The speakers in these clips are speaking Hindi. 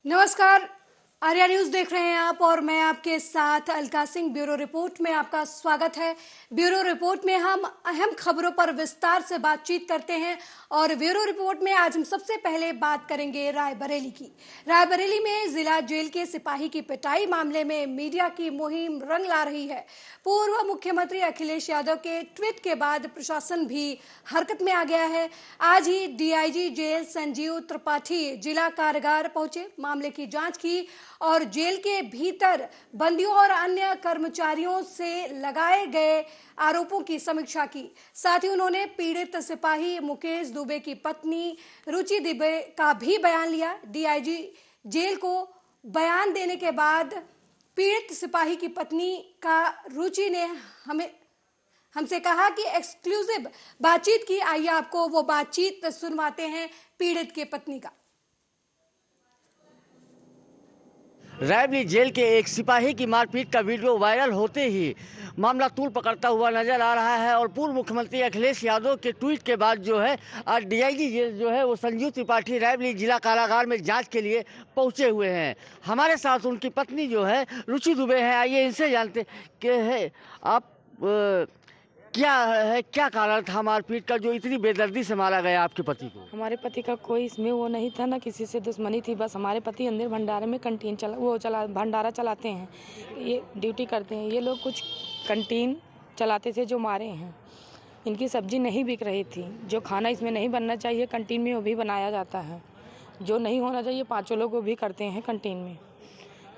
नमस्कार, आर्या न्यूज देख रहे हैं आप और मैं आपके साथ अलका सिंह। ब्यूरो रिपोर्ट में आपका स्वागत है। ब्यूरो रिपोर्ट में हम अहम खबरों पर विस्तार से बातचीत करते हैं और ब्यूरो रिपोर्ट में आज हम सबसे पहले बात करेंगे रायबरेली की। रायबरेली में जिला जेल के सिपाही की पिटाई मामले में मीडिया की मुहिम रंग ला रही है। पूर्व मुख्यमंत्री अखिलेश यादव के ट्वीट के बाद प्रशासन भी हरकत में आ गया है। आज ही डीआईजी जेल संजीव त्रिपाठी जिला कारागार पहुंचे, मामले की जांच की और जेल के भीतर बंदियों और अन्य कर्मचारियों से लगाए गए आरोपों की समीक्षा की। साथ ही उन्होंने पीड़ित सिपाही मुकेश दुबे की पत्नी रुचि दुबे का भी बयान लिया। डीआईजी जेल को बयान देने के बाद पीड़ित सिपाही की पत्नी का रुचि ने हमसे कहा कि एक्सक्लूसिव बातचीत की। आइए आपको वो बातचीत सुनवाते हैं पीड़ित के पत्नी का। रायबरेली जेल के एक सिपाही की मारपीट का वीडियो वायरल होते ही मामला तूल पकड़ता हुआ नजर आ रहा है और पूर्व मुख्यमंत्री अखिलेश यादव के ट्वीट के बाद जो है आज डीआईजी जेल जो है वो संजीव त्रिपाठी रायबरेली जिला कारागार में जांच के लिए पहुंचे हुए हैं। हमारे साथ उनकी पत्नी जो है रुचि दुबे है। आइए इनसे जानते कि है आप क्या कारण था मारपीट का जो इतनी बेदर्दी से मारा गया आपके पति को? हमारे पति का कोई इसमें वो नहीं था, ना किसी से दुश्मनी थी। बस हमारे पति अंदर भंडारे में कंटीन भंडारा चलाते हैं, ये ड्यूटी करते हैं। ये लोग कुछ कंटीन चलाते थे जो मारे हैं। इनकी सब्जी नहीं बिक रही थी। जो खाना इसमें नहीं बनना चाहिए कंटीन में वो भी बनाया जाता है। जो नहीं होना चाहिए पाँचों लोग वो भी करते हैं कंटीन में।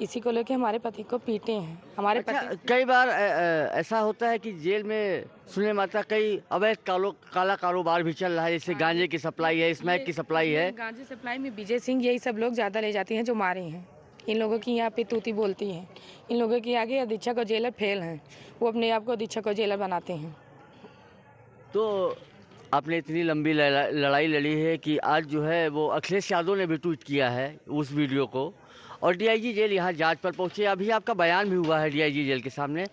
इसी को लेके हमारे पति को पीटे हैं हमारे पति। कई बार ऐसा होता है कि जेल में सुने माता कई अवैध काला कारोबार भी चल रहा है, जैसे गांजे की सप्लाई है, स्मैक की सप्लाई है। गांजे सप्लाई में विजय सिंह यही सब लोग ज़्यादा ले जाती हैं जो मारे हैं। इन लोगों की यहाँ पे तूती बोलती है। इन लोगों के आगे अधीक्षक और जेलर फेल हैं। वो अपने आप को अधीक्षक और जेलर बनाते हैं। तो आपने इतनी लंबी लड़ाई लड़ी है कि आज जो है वो अखिलेश यादव ने भी ट्वीट किया है उस वीडियो को और डीआईजी जेल यहाँ जांच पर पहुंचे। अभी आपका बयान भी हुआ है डीआईजी जेल के सामने,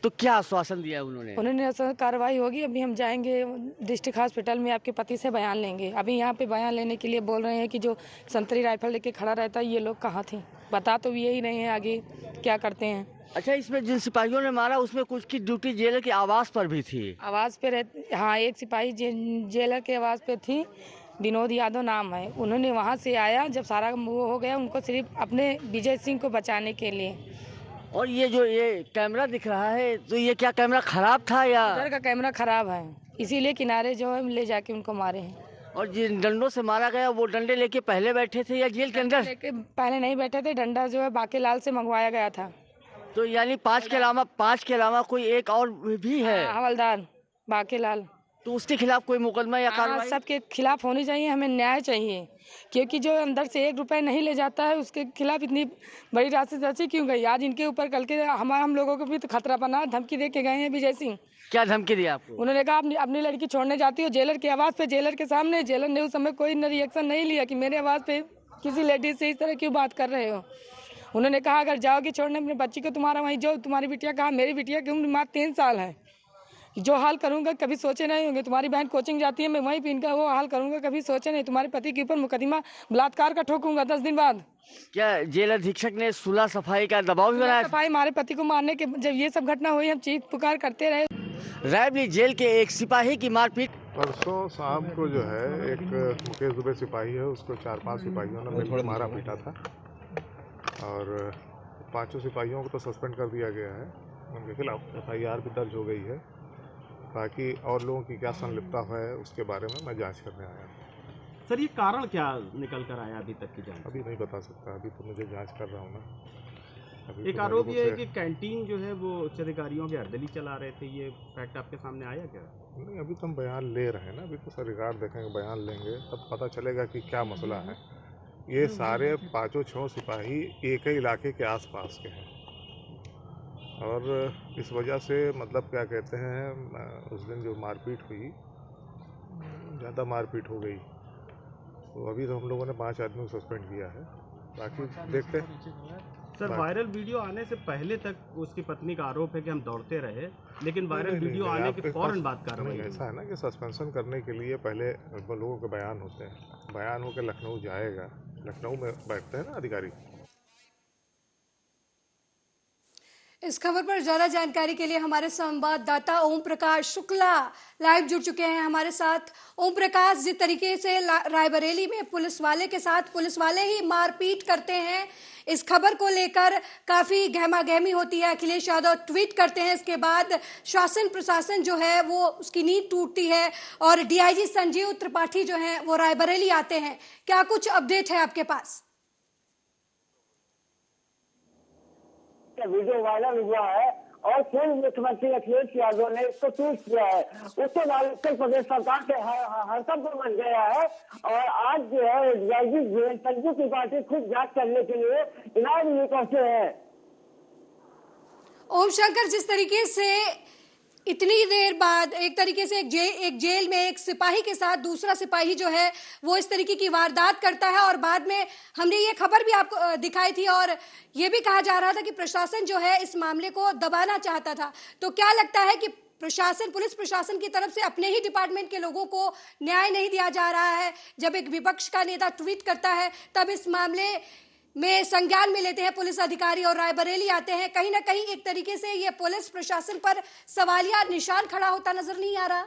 तो क्या आश्वासन दिया उन्होंने? कार्रवाई होगी। अभी हम जाएंगे डिस्ट्रिक्ट हॉस्पिटल में, आपके पति से बयान लेंगे। अभी यहाँ पे बयान लेने के लिए बोल रहे हैं कि जो संतरी राइफल लेके खड़ा रहता है ये लोग कहाँ थे, बता तो यही नहीं है आगे क्या करते हैं। अच्छा, इसमें जिन सिपाहियों ने मारा उसमें कुछ की ड्यूटी जेलर के आवास पर भी थी? आवास पे रहते, हाँ, एक सिपाही जेलर के आवास पे थी, विनोद यादव नाम है। उन्होंने वहाँ से आया जब सारा वो हो गया, उनको सिर्फ अपने विजय सिंह को बचाने के लिए। और ये जो ये कैमरा दिख रहा है, तो ये क्या कैमरा खराब था या? उधर का कैमरा खराब है, इसीलिए किनारे जो है ले जाके उनको मारे हैं। और जिन डंडों से मारा गया वो डंडे लेके पहले बैठे थे या जेल के अंदर? पहले नहीं बैठे थे, डंडा जो है बाकेलाल से मंगवाया गया था। तो यानी पाँच के अलावा कोई एक और भी है? हवलदार बाकेलाल। तो उसके खिलाफ कोई मुकदमा या कार्रवाई? सबके खिलाफ होनी चाहिए। हमें न्याय चाहिए, क्योंकि जो अंदर से 1 रुपए नहीं ले जाता है उसके खिलाफ इतनी बड़ी राशि क्यों गई? आज इनके ऊपर कल के हम लोगों को भी तो खतरा बना। धमकी दे के गए हैं विजय सिंह। क्या धमकी दी आपको? उन्होंने कहा अपनी लड़की छोड़ने जाती हो जेलर की आवाज पे, जेलर के सामने। जेलर ने उस समय कोई रिएक्शन नहीं लिया कि मेरे आवाज पे किसी लेडीज से इस तरह क्यों बात कर रहे हो। उन्होंने कहा अगर जाओगे छोड़ने अपने बच्ची को, तुम्हारा वहीं जो तुम्हारी बिटिया कहा, मेरी बिटिया की उम्र मात्र 3 साल है। जो हाल करूंगा कभी सोचे नहीं होंगे। तुम्हारी बहन कोचिंग जाती है, मैं वहीं पे इनका वो हाल करूंगा, कभी सोचे नहीं। तुम्हारे पति के ऊपर मुकदमा बलात्कार का ठोकूंगा 10 दिन बाद। क्या जेल अधीक्षक ने सुलह सफाई का दबाव भी बनाया? सफाई हमारे पति को मारने के जब ये सब घटना हुई हम चीख पुकार करते रहे। रायबरेली जेल के एक सिपाही की मारपीट। परसों शाम को जो है एक मुकेश दुबे सिपाही है, उसको 4-5 सिपाहियों ने मिलकर मारा पीटा था और 5 सिपाहियों को तो सस्पेंड कर दिया गया है। उनके खिलाफ FIR भी दर्ज हो गई है। बाकी और लोगों की क्या संलिप्तता है उसके बारे में मैं जांच करने आया हूँ। सर, ये कारण क्या निकल कर आया अभी तक की जांच? अभी नहीं बता सकता, अभी तो मुझे जांच कर रहा हूँ ना। एक आरोप ये है कि कैंटीन जो है वो उच्च अधिकारियों के अर्दली चला रहे थे, ये फैक्ट आपके सामने आया क्या? नहीं, अभी तो हम बयान ले रहे हैं ना। अभी तो सर रिकॉर्ड देखेंगे, बयान लेंगे तब पता चलेगा कि क्या मसला है। ये सारे 5-6 सिपाही एक ही इलाके के आसपास के हैं और इस वजह से मतलब क्या कहते हैं, उस दिन जो मारपीट हुई, ज़्यादा मारपीट हो गई। तो अभी तो हम लोगों ने 5 आदमियों को सस्पेंड किया है, बाकी देखते हैं। सर, वायरल वीडियो आने से पहले तक उसकी पत्नी का आरोप है कि हम दौड़ते रहे, लेकिन वायरल वीडियो आने के फौरन बाद कार्रवाई। ऐसा है ना कि सस्पेंशन करने के लिए पहले लोगों के बयान होते हैं। बयान होकर लखनऊ जाएगा, लखनऊ में बैठते हैं ना अधिकारी। इस खबर पर ज्यादा जानकारी के लिए हमारे संवाददाता ओम प्रकाश शुक्ला लाइव जुड़ चुके हैं हमारे साथ। ओम प्रकाश, जिस तरीके से रायबरेली में पुलिस वाले के साथ पुलिस वाले ही मारपीट करते हैं, इस खबर को लेकर काफी गहमागहमी होती है। अखिलेश यादव ट्वीट करते हैं, इसके बाद शासन प्रशासन जो है वो उसकी नींद टूटती है और डीआईजी संजीव त्रिपाठी जो है वो रायबरेली आते हैं। क्या कुछ अपडेट है आपके पास? वीडियो वायरल हुआ है और पूर्व मुख्यमंत्री अखिलेश यादव ने इसको ट्वीट किया है। उसके बाद उत्तर प्रदेश सरकार के हड़कंप मच गया है और आज जो है डीआईजी संजीव त्रिपाठी खुद जांच करने के लिए इलाहाबाद पहुंचे हैं। ओम शंकर, जिस तरीके से इतनी देर बाद एक तरीके से एक जेल में एक सिपाही के साथ दूसरा सिपाही जो है वो इस तरीके की वारदात करता है और बाद में हमने ये खबर भी आपको दिखाई थी और ये भी कहा जा रहा था कि प्रशासन जो है इस मामले को दबाना चाहता था, तो क्या लगता है कि प्रशासन, पुलिस प्रशासन की तरफ से अपने ही डिपार्टमेंट के लोगों को न्याय नहीं दिया जा रहा है? जब एक विपक्ष का नेता ट्वीट करता है तब इस मामले में संज्ञान में लेते हैं पुलिस अधिकारी और रायबरेली आते हैं। कहीं ना कहीं एक तरीके से ये पुलिस प्रशासन पर सवालिया निशान खड़ा होता नजर नहीं आ रहा।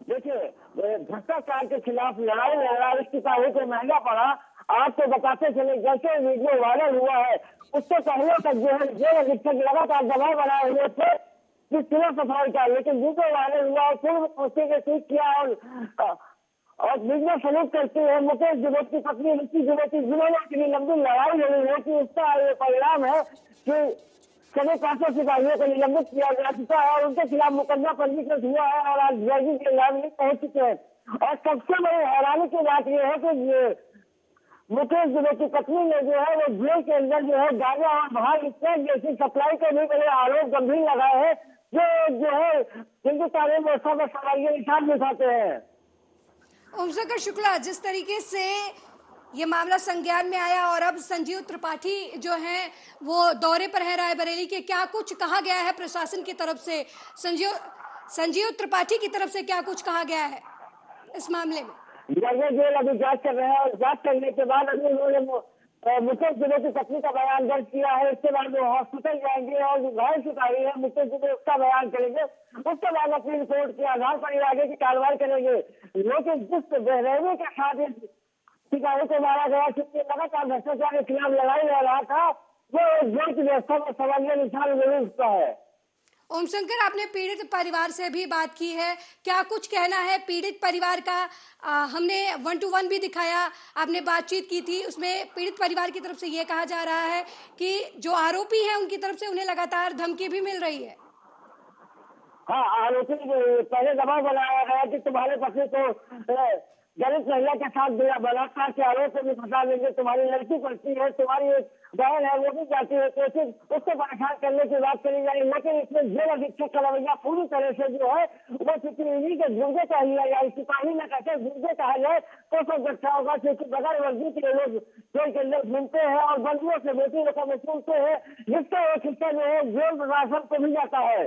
देखिए, भ्रष्टाचार के खिलाफ लड़ाई लड़ा इस सिपाही को महंगा पड़ा। आपको बताते चले, जैसे वीडियो वायरल हुआ है उससे पहले तक जो है जेल अधीक्षक लगातार दबाव बनाए हुए थे कि सिविल सफाई का, लेकिन वीडियो वायरल हुआ और पूर्व मुख्यमंत्री ने ट्वीट किया और मीडिया सलूट करती है मुकेश दुबे की पत्नी ऋषि दुबे की, जिन्होंने इतनी लंबी लड़ाई लड़ी है कि उसका ये परिणाम है कि सभी 500 सिपाहियों को निलंबित किया जा चुका है और उनके खिलाफ मुकदमा पंजीकृत हुआ है और आज डीआईजी के इलाहाबाद पहुंच चुके हैं। और सबसे बड़ी हैरानी की बात यह है कि मुकेश दुबे की पत्नी ने जो है वो जेल के अंदर जो है गांजा और भांग स्मैक जैसी सप्लाई के भी बड़े आरोप गंभीर लगाए हैं, जो है हिंदुस्तानी व्यवस्था में सवालिया निशान दिखाते हैं। ओम शंकर शुक्ला, जिस तरीके से ये मामला संज्ञान में आया और अब संजीव त्रिपाठी जो हैं वो दौरे पर है रायबरेली के, क्या कुछ कहा गया है प्रशासन की तरफ से? संजीव त्रिपाठी की तरफ से क्या कुछ कहा गया है इस मामले में? जेल अभी जांच कर रहे हैं और जांच करने के बाद अभी उन्होंने मुकेश दुबे की पत्नी का बयान दर्ज किया है। इसके बाद वो हॉस्पिटल जाएंगे और जो घायल सिपाही है मुकेश दुबे उसका बयान करेंगे। उसके बाद अपनी रिपोर्ट के आधार पर ये आगे की कार्रवाई करेंगे। लेकिन जिस बेरहमी के साथ इस सिपाही को मारा गया, क्योंकि लगातार भ्रष्टाचार के खिलाफ लड़ाई लड़ रहा था, वो जेल की व्यवस्था में सवालिया निशान जरूर उठता है। ओम शंकर, आपने पीड़ित परिवार से भी बात की है, क्या कुछ कहना है पीड़ित परिवार का? हमने 1-to-1 भी दिखाया, आपने बातचीत की थी, उसमें पीड़ित परिवार की तरफ से ये कहा जा रहा है कि जो आरोपी हैं उनकी तरफ से उन्हें लगातार धमकी भी मिल रही है। हाँ, आरोपी पहले दबाव बनाया गया कि तुम्हारे पति को दलित महिला के साथ बलात्कार के आरोप में फंसा देंगे, तुम्हारी लड़की पढ़ती है, तुम्हारी एक बहन है वो भी जाती है, तो उसको परेशान करने की बात करी जाए। लेकिन इसमें जेल अधीक्षक का रवैया पूरी तरह से जो है वो सिक्योरिटी के गुर्दे का लिया जाए। सिपाही में कहते गुर्दे कहा जाए तो सब अच्छा होगा, क्योंकि बगैर वर्दी के लोग जेल के अंदर घूमते हैं और बंदियों से बेटी लोगों में सुनते हैं, जिसका एक हिस्सा जो है जेल प्रशासन को भी जाता है।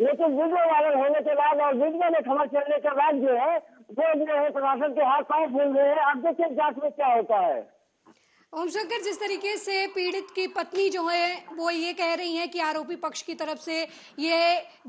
लेकिन वीडियो वायरल होने के बाद और मीडिया में खबर चलने के बाद जो है वो जो है प्रशासन के हाथ पांव फूल रहे हैं। अब देखिए जांच में क्या होता है। ओम शंकर, जिस तरीके से पीड़ित की पत्नी जो है वो ये कह रही है कि आरोपी पक्ष की तरफ से ये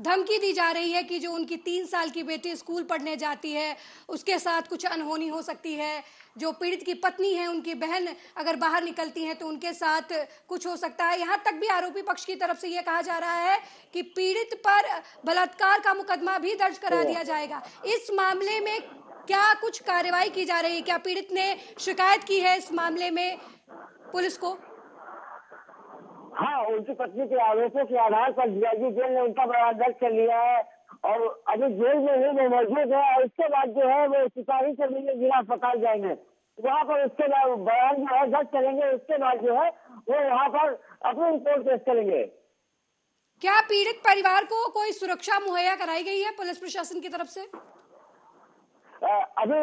धमकी दी जा रही है कि जो उनकी 3 साल की बेटी स्कूल पढ़ने जाती है उसके साथ कुछ अनहोनी हो सकती है, जो पीड़ित की पत्नी है उनकी बहन अगर बाहर निकलती है तो उनके साथ कुछ हो सकता है। यहाँ तक भी आरोपी पक्ष की तरफ से ये कहा जा रहा है कि पीड़ित पर बलात्कार का मुकदमा भी दर्ज करा दिया जाएगा। इस मामले में क्या कुछ कार्रवाई की जा रही है? क्या पीड़ित ने शिकायत की है इस मामले में पुलिस को? हाँ, उनकी पत्नी के आरोपों के आधार पर डीआईजी जेल ने उनका बयान दर्ज कर लिया है और अभी जेल में ही वो मौजूद है। और इसके बाद जो है वो सिपाही से मिलने जिला अस्पताल जाएंगे, वहाँ पर उसके बाद बयान जो है दर्ज करेंगे। उसके बाद जो है वो वहाँ पर अपनी रिपोर्ट पेश करेंगे। क्या पीड़ित परिवार को कोई सुरक्षा मुहैया कराई गई है पुलिस प्रशासन की तरफ से? अभी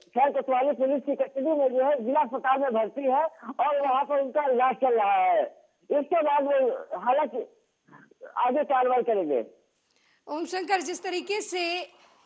खैर कोतवाली पुलिस की कस्टडी में जो है जिला अस्पताल में भर्ती है और वहाँ पर उनका इलाज चल रहा है। इसके बाद वो हालांकि आगे कार्रवाई करेंगे। ओम शंकर, जिस तरीके से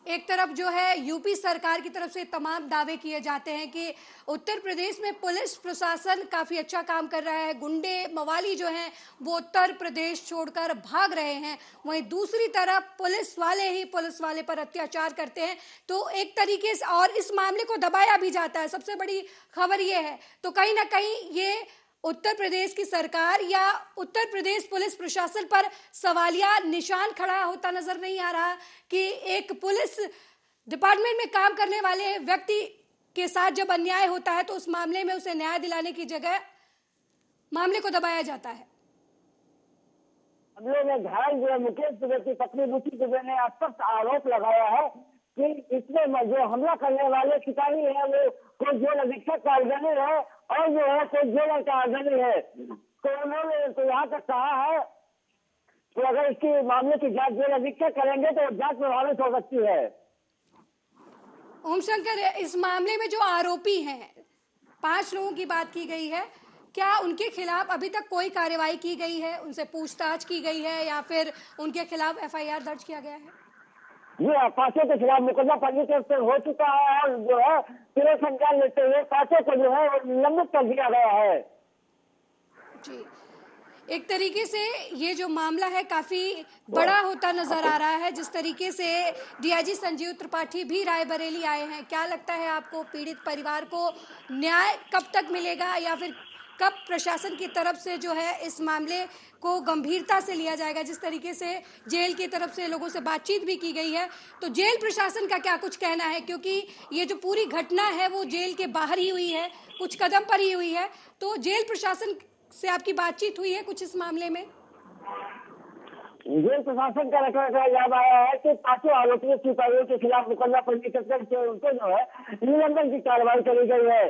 एक तरफ जो है यूपी सरकार की तरफ से तमाम दावे किए जाते हैं कि उत्तर प्रदेश में पुलिस प्रशासन काफ़ी अच्छा काम कर रहा है, गुंडे मवाली जो हैं वो उत्तर प्रदेश छोड़कर भाग रहे हैं, वहीं दूसरी तरफ पुलिस वाले पर अत्याचार करते हैं। तो एक तरीके से और इस मामले को दबाया भी जाता है। सबसे बड़ी खबर ये है, तो कहीं ना कहीं ये उत्तर प्रदेश की सरकार या उत्तर प्रदेश पुलिस प्रशासन पर सवालिया निशान खड़ा होता नजर नहीं आ रहा कि एक पुलिस डिपार्टमेंट में काम करने वाले व्यक्ति के साथ जब अन्याय होता है तो उस मामले में उसे न्याय दिलाने की जगह मामले को दबाया जाता है। हमले में घायल जो है मुकेश दुबे की पत्नी बुची दुबे ने स्पष्ट आरोप लगाया है कि इसमें जो हमला करने वाले शिकारी है वो कोई जेल अधीक्षक का अर्जनी है और जो है कोई जेलर का अर्जनी है। तो उन्होंने तो यहाँ तक कहा है कि अगर इसकी मामले की जांच जेल अधीक्षक करेंगे तो जांच प्रभावित हो सकती है। ओम शंकर, इस मामले में जो आरोपी हैं 5 लोगों की बात की गई है, क्या उनके खिलाफ अभी तक कोई कार्रवाई की गई है, उनसे पूछताछ की गई है या फिर उनके खिलाफ FIR दर्ज किया गया है? जी हाँ, 5 के खिलाफ मुकदमा पंजीकृत हो चुका है और जो है पूरे संज्ञान लेते हुए 5 को जो है निलंबित कर दिया गया है। जी, एक तरीके से ये जो मामला है काफी बड़ा होता नजर आ रहा है। जिस तरीके से DIG संजीव त्रिपाठी भी रायबरेली आए हैं, क्या लगता है आपको पीड़ित परिवार को न्याय कब तक मिलेगा या फिर कब प्रशासन की तरफ से जो है इस मामले को गंभीरता से लिया जाएगा? जिस तरीके से जेल की तरफ से लोगों से बातचीत भी की गई है, तो जेल प्रशासन का क्या कुछ कहना है? क्योंकि ये जो पूरी घटना है वो जेल के बाहर ही हुई है, कुछ कदम पर ही हुई है, तो जेल प्रशासन से आपकी बातचीत हुई है कुछ इस मामले में? जेल प्रशासन का रखा याद आया है कि 5 आरोपियों सिपाहियों के खिलाफ मुकदमा पंजीकृत करके उनको जो है निलंबन की कार्रवाई करी गई है।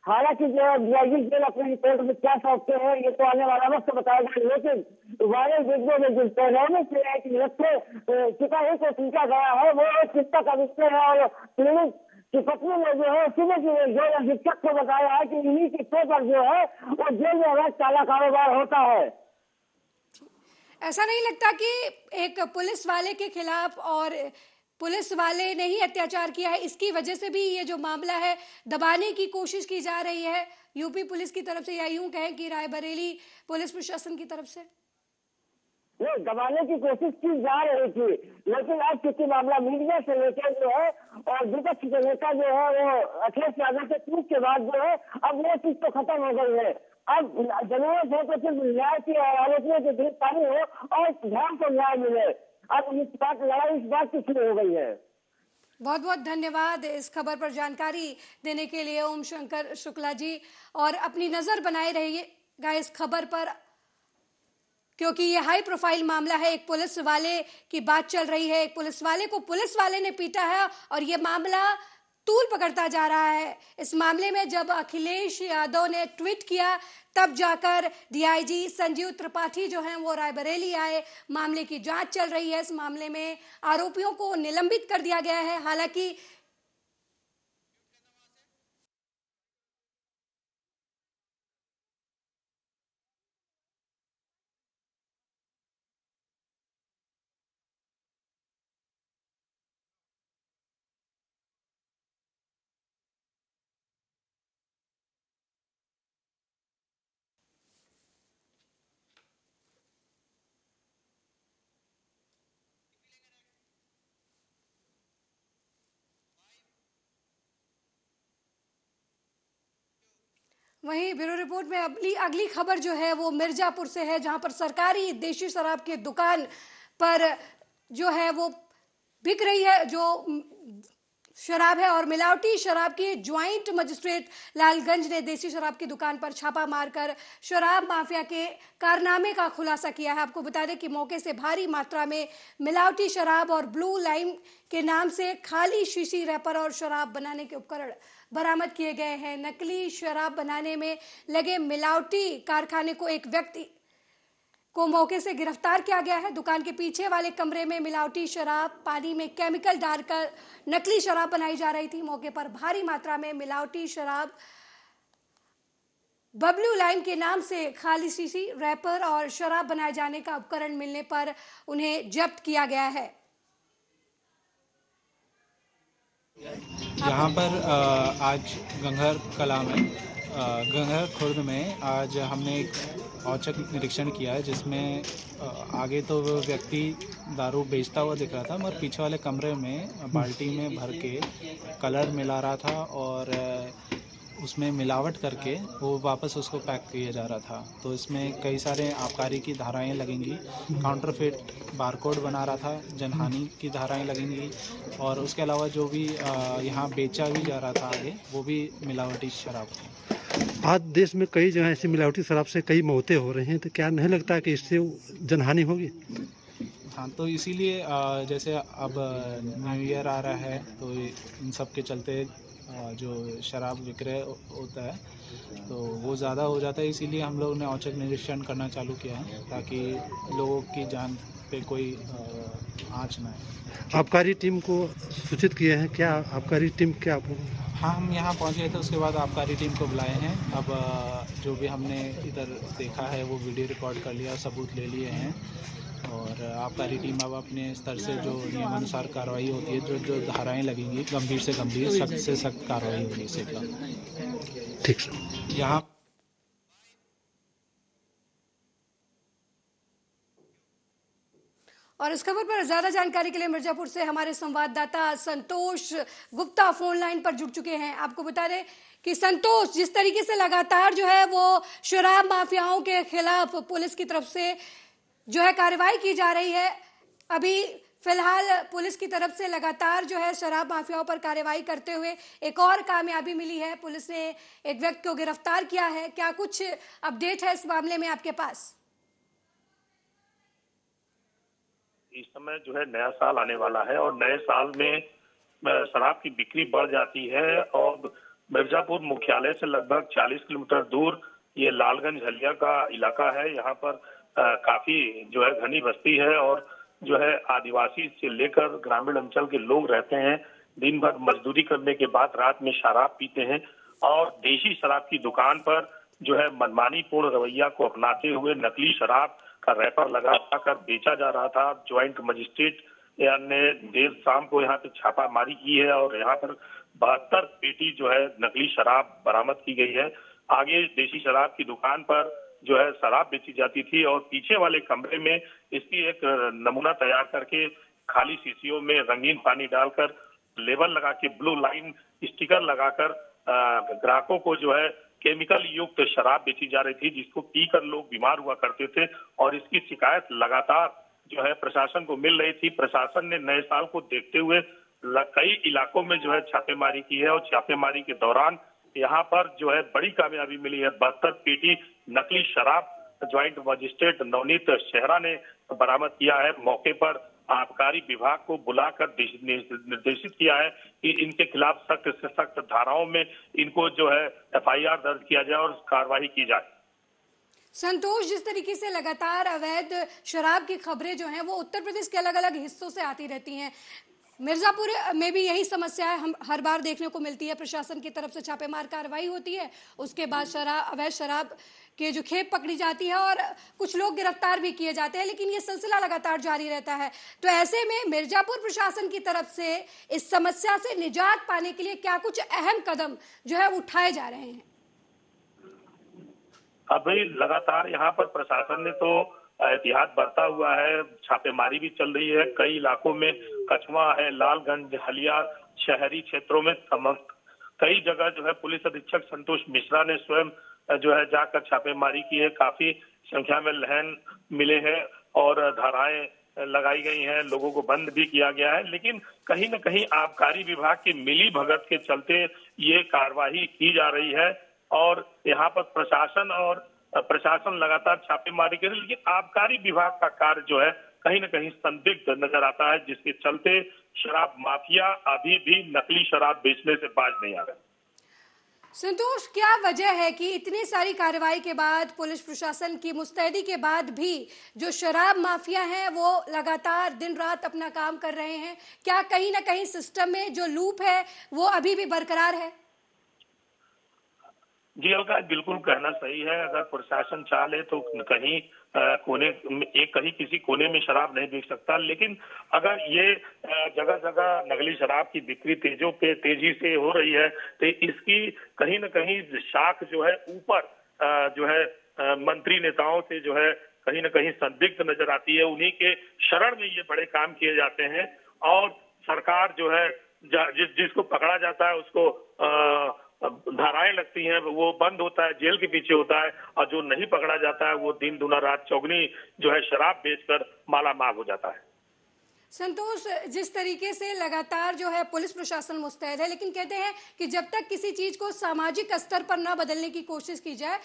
हालांकि जो DIG जेल अपने रिपोर्ट में क्या सौंपते हैं ये तो आने वाला वक्त बताएगा, लेकिन वायरल वीडियो में जिस पैगामे से एक लक्ष्य सिपाही को पीटा गया है वो एक चिंता का विषय है और पीड़ित की पत्नी ने जो है सीधे जेल अधीक्षक को बताया है कि इन्हीं के पर जो है वो जेल में अवैध काला कारोबार होता है। ऐसा नहीं लगता कि एक पुलिस वाले के खिलाफ और पुलिस वाले ने ही अत्याचार किया है, इसकी वजह से भी ये जो मामला है दबाने की कोशिश की जा रही है यूपी पुलिस की तरफ से, या यूं कहें कि रायबरेली पुलिस प्रशासन की तरफ से? नहीं, दबाने की कोशिश की जा रही थी, लेकिन अब चूंकि मामला मीडिया से लेकर जो है और विपक्ष के नेता जो है वो अखिलेश यादव के ट्वीट के बाद जो है अब वो चीज तो खत्म हो गई है। अब जरूरत है तो सिर्फ न्याय की और आरोपियों की गिरफ्तारी हो और ध्यान को न्याय मिले। अब लड़ाई इस बात की शुरू हो गई है। बहुत बहुत धन्यवाद इस खबर पर जानकारी देने के लिए ओम शंकर शुक्ला जी, और अपनी नजर बनाए रहिएगा इस खबर पर क्योंकि ये हाई प्रोफाइल मामला है। एक पुलिस वाले की बात चल रही है, एक पुलिस वाले को पुलिस वाले ने पीटा है और ये मामला तूल पकड़ता जा रहा है। इस मामले में जब अखिलेश यादव ने ट्वीट किया तब जाकर DIG संजीव त्रिपाठी जो हैं वो रायबरेली आए। मामले की जांच चल रही है। इस मामले में आरोपियों को निलंबित कर दिया गया है। हालांकि वहीं ब्यूरो रिपोर्ट में अगली खबर जो है वो मिर्जापुर से है, जहां पर सरकारी देशी शराब की दुकान पर जो है वो बिक रही है जो शराब है और मिलावटी शराब की ज्वाइंट मजिस्ट्रेट लालगंज ने देसी शराब की दुकान पर छापा मारकर शराब माफिया के कारनामे का खुलासा किया है। आपको बता दें कि मौके से भारी मात्रा में मिलावटी शराब और ब्लू लाइम के नाम से खाली शीशी रैपर और शराब बनाने के उपकरण बरामद किए गए हैं। नकली शराब बनाने में लगे मिलावटी कारखाने को एक व्यक्ति को मौके से गिरफ्तार किया गया है। दुकान के पीछे वाले कमरे में मिलावटी शराब पानी में केमिकल डालकर नकली शराब बनाई जा रही थी। मौके पर भारी मात्रा में मिलावटी शराब बबलू लाइम के नाम से खाली शीशी रैपर और शराब बनाए जाने का उपकरण मिलने पर उन्हें जब्त किया गया है। यहाँ पर आज गंगर कला में गंगर खुर्द में आज हमने एक औचक निरीक्षण किया है, जिसमें आगे तो वो व्यक्ति दारू बेचता हुआ दिख रहा था, मगर पीछे वाले कमरे में बाल्टी में भर के कलर मिला रहा था और उसमें मिलावट करके वो वापस उसको पैक किया जा रहा था। तो इसमें कई सारे आबकारी की धाराएं लगेंगी, काउंटरफेट बारकोड बना रहा था, जनहानि की धाराएं लगेंगी और उसके अलावा जो भी यहाँ बेचा भी जा रहा था आगे, वो भी मिलावटी शराब थी। आज देश में कई जगह ऐसी मिलावटी शराब से कई मौतें हो रही हैं, तो क्या नहीं लगता कि इससे जनहानि होगी? हाँ, तो इसीलिए जैसे अब न्यू ईयर आ रहा है, तो इन सब के चलते जो शराब विक्रय होता है तो वो ज़्यादा हो जाता है। इसीलिए हम लोग ने औचक निरीक्षण करना चालू किया है, ताकि लोगों की जान पे कोई आँच ना आए। आबकारी टीम को सूचित किए हैं क्या? आबकारी टीम क्या? हाँ, हम यहाँ पहुँच गए थे, उसके बाद आबकारी टीम को बुलाए हैं। अब जो भी हमने इधर देखा है वो वीडियो रिकॉर्ड कर लिया, सबूत ले लिए हैं और आबकारी टीम अब अपने स्तर से जो नियमानुसार कार्रवाई होती है, जो धाराएं लगेंगी, गंभीर से गंभीर, सख्त से सख्त कार्रवाई होगी इससे। ठीक सर। यहाँ और इस खबर पर ज्यादा जानकारी के लिए मिर्जापुर से हमारे संवाददाता संतोष गुप्ता फोन लाइन पर जुड़ चुके हैं। आपको बता दें कि संतोष, जिस तरीके से लगातार जो है वो शराब माफियाओं के खिलाफ पुलिस की तरफ से जो है कार्रवाई की जा रही है, अभी फिलहाल पुलिस की तरफ से लगातार जो है शराब माफियाओं पर कार्रवाई करते हुए एक और कामयाबी मिली है। पुलिस ने एक व्यक्ति को गिरफ्तार किया है। क्या कुछ अपडेट है इस मामले में आपके पास? इस समय जो है नया साल आने वाला है और नए साल में शराब की बिक्री बढ़ जाती है और मिर्जापुर मुख्यालय से लगभग 40 किलोमीटर दूर ये लालगंज हलिया का इलाका है। यहाँ पर काफी जो है घनी बस्ती है और जो है आदिवासी से लेकर ग्रामीण अंचल के लोग रहते हैं। दिन भर मजदूरी करने के बाद रात में शराब पीते हैं और देशी शराब की दुकान पर जो है मनमानी पूर्ण रवैया को अपनाते हुए नकली शराब का रैपर लगाकर बेचा जा रहा था। ज्वाइंट मजिस्ट्रेट ने देर शाम को यहाँ पे छापामारी की है और यहाँ पर 72 पेटी जो है नकली शराब बरामद की गई है। आगे देशी शराब की दुकान पर जो है शराब बेची जाती थी और पीछे वाले कमरे में इसकी एक नमूना तैयार करके खाली शीशियों में रंगीन पानी डालकर लेबल लगा के ब्लू लाइन स्टिकर लगाकर ग्राहकों को जो है केमिकल युक्त शराब बेची जा रही थी, जिसको पीकर लोग बीमार हुआ करते थे और इसकी शिकायत लगातार जो है प्रशासन को मिल रही थी। प्रशासन ने नए साल को देखते हुए कई इलाकों में जो है छापेमारी की है और छापेमारी के दौरान यहाँ पर जो है बड़ी कामयाबी मिली है। 72 पेटी नकली शराब ज्वाइंट मजिस्ट्रेट नवनीत शेहरा ने बरामद किया है। मौके पर आबकारी विभाग को बुलाकर निर्देशित किया है कि इनके खिलाफ सख्त से सख्त धाराओं में इनको जो है FIR दर्ज किया जाए और कार्रवाई की जाए। संतोष, जिस तरीके से लगातार अवैध शराब की खबरें जो हैं वो उत्तर प्रदेश के अलग अलग हिस्सों से आती रहती हैं, मिर्जापुर में भी यही समस्या है, हम हर बार देखने को मिलती है। प्रशासन की तरफ से छापेमार कार्रवाई होती है, उसके बाद अवैध शराब के जो खेप पकड़ी जाती है और कुछ लोग गिरफ्तार भी किए जाते हैं, लेकिन ये सिलसिला लगातार जारी रहता है। तो ऐसे में मिर्जापुर प्रशासन की तरफ से इस समस्या से निजात पाने के लिए क्या कुछ अहम कदम जो है उठाए जा रहे हैं? अभी लगातार यहाँ पर प्रशासन ने तो एहतियात बरता हुआ है, छापेमारी भी चल रही है। कई इलाकों में कछवा है, लालगंज, हलिया शहरी क्षेत्रों में कई जगह जो है पुलिस अधीक्षक संतोष मिश्रा ने स्वयं जो है जाकर छापेमारी की है। काफी संख्या में लहन मिले हैं और धाराएं लगाई गई हैं, लोगों को बंद भी किया गया है, लेकिन कहीं न कहीं आबकारी विभाग की मिली भगत के चलते ये कार्रवाई की जा रही है और यहाँ पर प्रशासन लगातार छापेमारी कर रही है, लेकिन आबकारी विभाग का कार्य जो है कहीं न कहीं संदिग्ध नजर आता है, जिसके चलते शराब माफिया अभी भी नकली शराब बेचने से बाज नहीं आ रहे। संतोष, क्या वजह है कि इतनी सारी कार्रवाई के बाद, पुलिस प्रशासन की मुस्तैदी के बाद भी जो शराब माफिया हैं वो लगातार दिन रात अपना काम कर रहे हैं? क्या कहीं ना कहीं सिस्टम में जो लूप है वो अभी भी बरकरार है? जी अलका, बिल्कुल कहना सही है। अगर प्रशासन चाहे तो कहीं कहीं किसी कोने में शराब नहीं बिक सकता, लेकिन अगर ये जगह जगह नकली शराब की बिक्री तेजी से हो रही है तो इसकी कहीं न कहीं शाख जो है ऊपर जो है मंत्री नेताओं से जो है कहीं न कहीं संदिग्ध नजर आती है। उन्हीं के शरण में ये बड़े काम किए जाते हैं और सरकार जो है जिसको पकड़ा जाता है उसको धाराएं लगती हैं, वो बंद होता है, जेल के पीछे होता है, और जो नहीं पकड़ा जाता है वो दिन दुना रात चौगनी जो है शराब बेचकर मालामाल हो जाता है। संतोष, जिस तरीके से लगातार जो है पुलिस प्रशासन मुस्तैद है, लेकिन कहते हैं कि जब तक किसी चीज को सामाजिक स्तर पर ना बदलने की कोशिश की जाए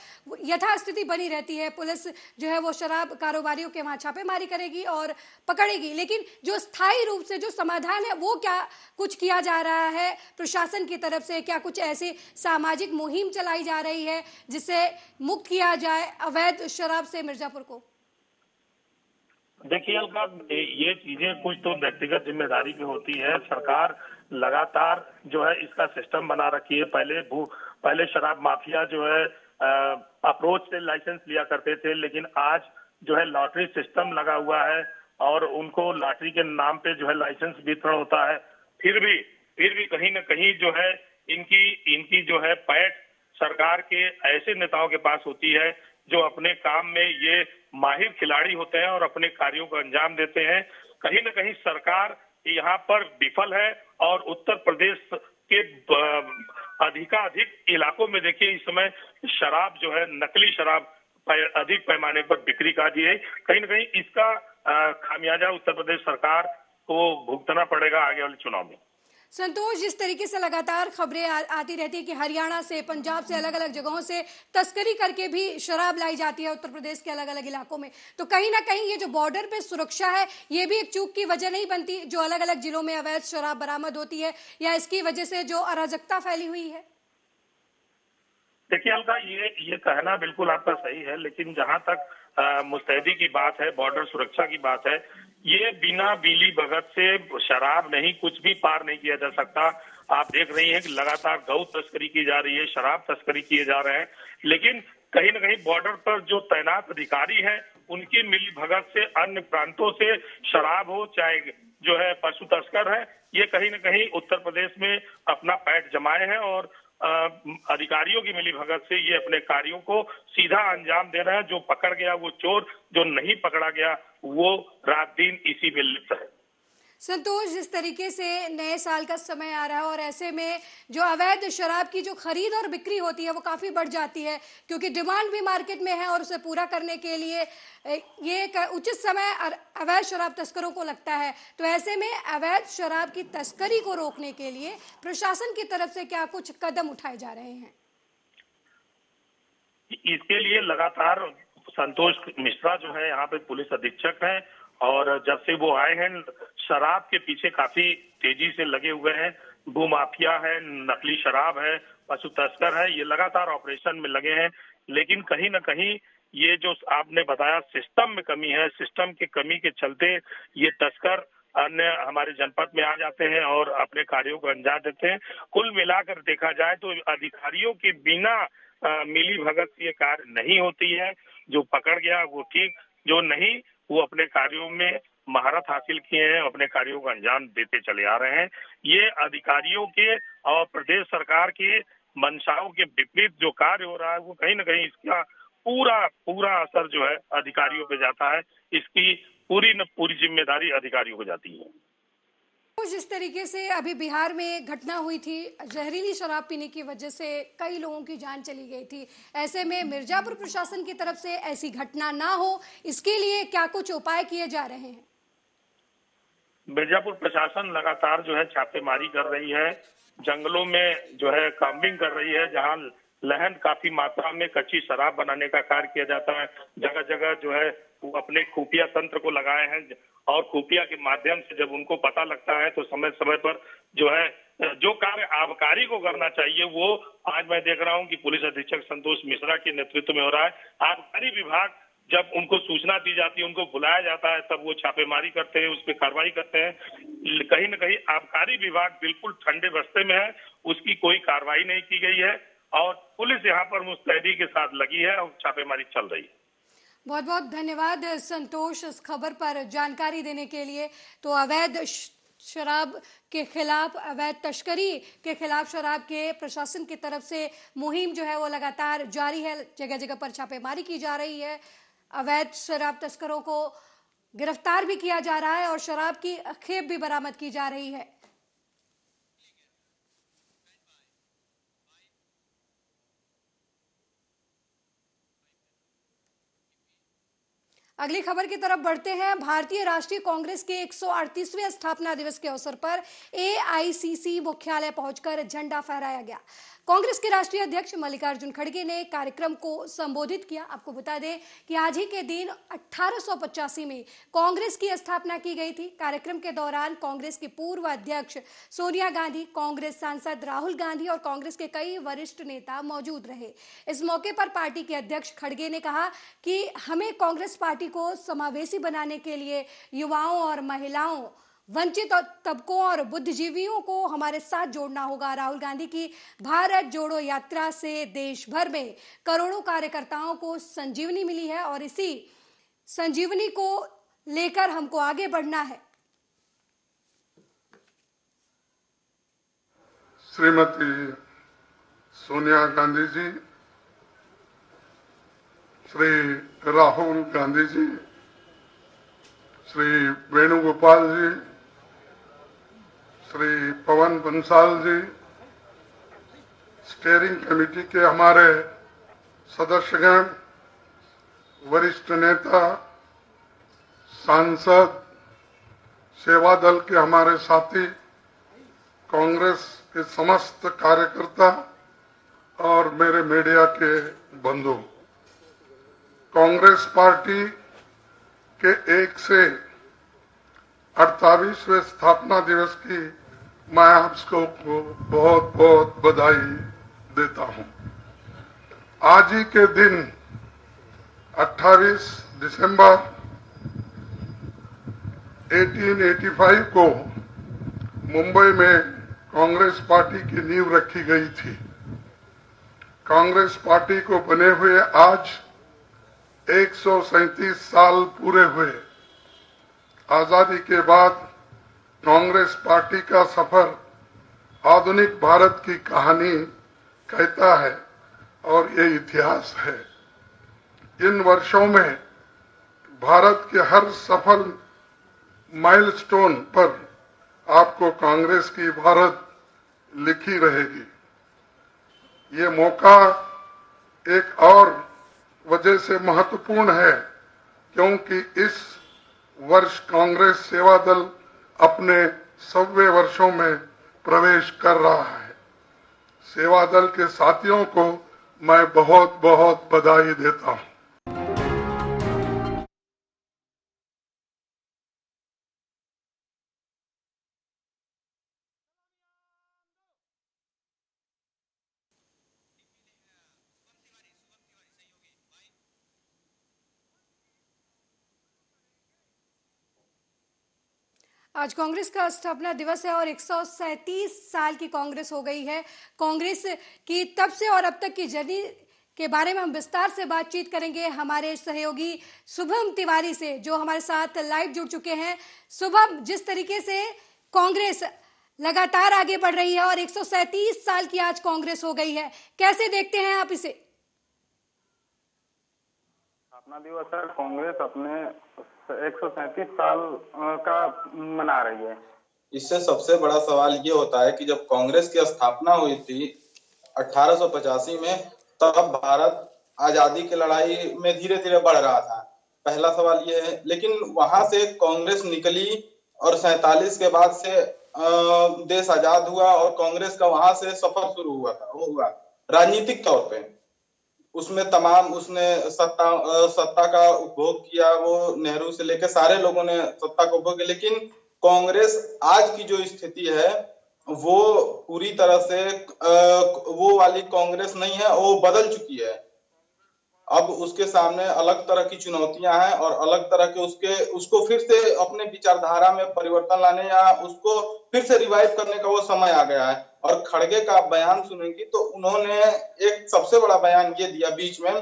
यथास्थिति बनी रहती है। पुलिस जो है वो शराब कारोबारियों के वहां छापेमारी करेगी और पकड़ेगी, लेकिन जो स्थायी रूप से जो समाधान है वो क्या कुछ किया जा रहा है प्रशासन की तरफ से? क्या कुछ ऐसी सामाजिक मुहिम चलाई जा रही है जिससे मुक्त किया जाए अवैध शराब से मिर्जापुर को? देखिए अलका, ये चीजें कुछ तो व्यक्तिगत जिम्मेदारी भी होती है। सरकार लगातार जो है इसका सिस्टम बना रखी है। पहले शराब माफिया जो है अप्रोच से लाइसेंस लिया करते थे, लेकिन आज जो है लॉटरी सिस्टम लगा हुआ है और उनको लॉटरी के नाम पे जो है लाइसेंस वितरण होता है। फिर भी कहीं न कहीं जो है इनकी जो है पैठ सरकार के ऐसे नेताओं के पास होती है जो अपने काम में ये माहिर खिलाड़ी होते हैं और अपने कार्यों को अंजाम देते हैं। कहीं न कहीं सरकार यहाँ पर विफल है और उत्तर प्रदेश के अधिकाधिक इलाकों में देखिए इस समय शराब जो है नकली शराब अधिक पैमाने पर बिक्री का दी है। कहीं न कहीं इसका खामियाजा उत्तर प्रदेश सरकार को भुगतना पड़ेगा आगे वाले चुनाव में। संतोष, जिस तरीके से लगातार खबरें आती रहती है कि हरियाणा से, पंजाब से, अलग अलग जगहों से तस्करी करके भी शराब लाई जाती है उत्तर प्रदेश के अलग अलग इलाकों में, तो कहीं ना कहीं ये जो बॉर्डर पे सुरक्षा है ये भी एक चूक की वजह नहीं बनती जो अलग अलग जिलों में अवैध शराब बरामद होती है, या इसकी वजह से जो अराजकता फैली हुई है? देखिए अलका, ये कहना बिल्कुल आपका सही है, लेकिन जहां तक मुस्तैदी की बात है, बॉर्डर सुरक्षा की बात है, ये बिना बीली भगत से शराब नहीं, कुछ भी पार नहीं किया जा सकता। आप देख रही हैं कि लगातार गौ तस्करी की जा रही है, शराब तस्करी किए जा रहे हैं, लेकिन कहीं न कहीं बॉर्डर पर जो तैनात अधिकारी हैं उनकी मिली भगत से अन्य प्रांतों से शराब हो चाहे जो है पशु तस्कर है, ये कहीं न कहीं उत्तर प्रदेश में अपना पैठ जमाए हैं और अधिकारियों की मिली भगत से ये अपने कार्यों को सीधा अंजाम दे रहे हैं। जो पकड़ गया वो चोर, जो नहीं पकड़ा गया वो रात दिन इसी में लिप्त है। संतोष, जिस तरीके से नए साल का समय आ रहा है और ऐसे में जो अवैध शराब की जो खरीद और बिक्री होती है वो काफ़ी बढ़ जाती है क्योंकि डिमांड भी मार्केट में है और उसे पूरा करने के लिए ये एक उचित समय अवैध शराब तस्करों को लगता है। तो ऐसे में अवैध शराब की तस्करी को रोकने के लिए प्रशासन की तरफ से क्या कुछ कदम उठाए जा रहे हैं? इसके लिए लगातार संतोष मिश्रा जो है यहाँ पे पुलिस अधीक्षक हैं और जब से वो आए हैं शराब के पीछे काफी तेजी से लगे हुए हैं। भू माफिया है, नकली शराब है, पशु तस्कर है, ये लगातार ऑपरेशन में लगे हैं। लेकिन कहीं न कहीं ये जो आपने बताया सिस्टम में कमी है, सिस्टम की कमी के चलते ये तस्कर अन्य हमारे जनपद में आ जाते हैं और अपने कार्यों को अंजाम देते हैं। कुल मिलाकर देखा जाए तो अधिकारियों के बिना मिली भगत से ये कार्य नहीं होती है। जो पकड़ गया वो ठीक, जो नहीं वो अपने कार्यों में महारत हासिल किए हैं, अपने कार्यों को अंजाम देते चले आ रहे हैं। ये अधिकारियों के और प्रदेश सरकार के मंशाओं के विपरीत जो कार्य हो रहा है वो कहीं न कहीं इसका पूरा असर जो है अधिकारियों पे जाता है। इसकी पूरी जिम्मेदारी अधिकारियों को जाती है। जिस तरीके से अभी बिहार में घटना हुई थी, जहरीली शराब पीने की वजह से कई लोगों की जान चली गई थी, ऐसे में मिर्जापुर प्रशासन की तरफ से ऐसी घटना ना हो इसके लिए क्या कुछ उपाय किए जा रहे हैं? मिर्जापुर प्रशासन लगातार जो है छापेमारी कर रही है, जंगलों में जो है काम्बिंग कर रही है। जहां लहन काफी मात्रा में कच्ची शराब बनाने का कार्य किया जाता है, जगह जगह जो है वो अपने खुफिया तंत्र को लगाए हैं और खुफिया के माध्यम से जब उनको पता लगता है तो समय समय पर जो है जो कार्य आबकारी को करना चाहिए वो आज मैं देख रहा हूं कि पुलिस अधीक्षक संतोष मिश्रा के नेतृत्व में हो रहा है। आबकारी विभाग जब उनको सूचना दी जाती है, उनको बुलाया जाता है, तब वो छापेमारी करते हैं, उस पर कार्रवाई करते हैं। कहीं न कहीं आबकारी विभाग बिल्कुल ठंडे बस्ते में है, उसकी कोई कार्रवाई नहीं की गई है और पुलिस यहाँ पर मुस्तैदी के साथ लगी है और छापेमारी चल रही है। बहुत बहुत धन्यवाद संतोष इस खबर पर जानकारी देने के लिए। तो अवैध शराब के खिलाफ, अवैध तस्करी के खिलाफ शराब के प्रशासन की तरफ से मुहिम जो है वो लगातार जारी है। जगह जगह पर छापेमारी की जा रही है, अवैध शराब तस्करों को गिरफ्तार भी किया जा रहा है और शराब की खेप भी बरामद की जा रही है। अगली खबर की तरफ बढ़ते हैं। भारतीय राष्ट्रीय कांग्रेस के 138वें स्थापना दिवस के अवसर पर एआईसीसी मुख्यालय पहुंचकर झंडा फहराया गया। कांग्रेस के राष्ट्रीय अध्यक्ष मल्लिकार्जुन खड़गे ने कार्यक्रम को संबोधित किया। आपको बता दें कि आज ही के दिन 1885 में कांग्रेस की स्थापना की गई थी। कार्यक्रम के दौरान कांग्रेस की पूर्व अध्यक्ष सोनिया गांधी, कांग्रेस सांसद राहुल गांधी और कांग्रेस के कई वरिष्ठ नेता मौजूद रहे। इस मौके पर पार्टी के अध्यक्ष खड़गे ने कहा कि हमें कांग्रेस पार्टी को समावेशी बनाने के लिए युवाओं और महिलाओं, वंचित तबकों और बुद्धिजीवियों को हमारे साथ जोड़ना होगा। राहुल गांधी की भारत जोड़ो यात्रा से देश भर में करोड़ों कार्यकर्ताओं को संजीवनी मिली है और इसी संजीवनी को लेकर हमको आगे बढ़ना है। श्रीमती सोनिया गांधी जी, श्री राहुल गांधी जी, श्री वेणुगोपाल जी, श्री पवन बंसाल जी, स्टीयरिंग कमेटी के हमारे सदस्यगण, वरिष्ठ नेता, सांसद, सेवा दल के हमारे साथी, कांग्रेस के समस्त कार्यकर्ता और मेरे मीडिया के बंधु, कांग्रेस पार्टी के 128वें स्थापना दिवस की मैं आपको बहुत बहुत बधाई देता हूं। आज ही के दिन 28 दिसंबर 1885 को मुंबई में कांग्रेस पार्टी की नींव रखी गई थी। कांग्रेस पार्टी को बने हुए आज 137 साल पूरे हुए। आजादी के बाद कांग्रेस पार्टी का सफर आधुनिक भारत की कहानी कहता है और ये इतिहास है। इन वर्षों में भारत के हर सफल माइलस्टोन पर आपको कांग्रेस की भारत लिखी रहेगी। ये मौका एक और वजह से महत्वपूर्ण है क्योंकि इस वर्ष कांग्रेस सेवा दल अपने 100वें वर्षों में प्रवेश कर रहा है। सेवा दल के साथियों को मैं बहुत बहुत बधाई देता हूं। आज कांग्रेस का स्थापना दिवस है और 137 साल की कांग्रेस हो गई है। कांग्रेस की तब से और अब तक की जर्नी के बारे में हम विस्तार से बातचीत करेंगे हमारे सहयोगी शुभम तिवारी से, जो हमारे साथ लाइव जुड़ चुके हैं। शुभम, जिस तरीके से कांग्रेस लगातार आगे बढ़ रही है और 137 साल की आज कांग्रेस हो गई है, कैसे देखते हैं आप इसे? स्थापना दिवस है, कांग्रेस अपने 137 साल का मना रही है। इससे सबसे बड़ा सवाल ये होता है कि जब कांग्रेस की स्थापना हुई थी 1885 में, तब भारत आजादी की लड़ाई में धीरे धीरे बढ़ रहा था। पहला सवाल ये है, लेकिन वहां से कांग्रेस निकली और 47 के बाद से देश आजाद हुआ और कांग्रेस का वहां से सफर शुरू हुआ राजनीतिक तौर पे। उसमें तमाम उसने सत्ता का उपभोग किया, वो नेहरू से लेकर सारे लोगों ने सत्ता को उपभोग किया। लेकिन कांग्रेस आज की जो स्थिति है वो पूरी तरह से वो वाली कांग्रेस नहीं है, वो बदल चुकी है। अब उसके सामने अलग तरह की चुनौतियां हैं और अलग तरह के उसको फिर से अपने विचारधारा में परिवर्तन लाने या उसको फिर से रिवाइव करने का वो समय आ गया है। और खड़गे का आप बयान सुनेंगी तो उन्होंने एक सबसे बड़ा बयान ये दिया बीच में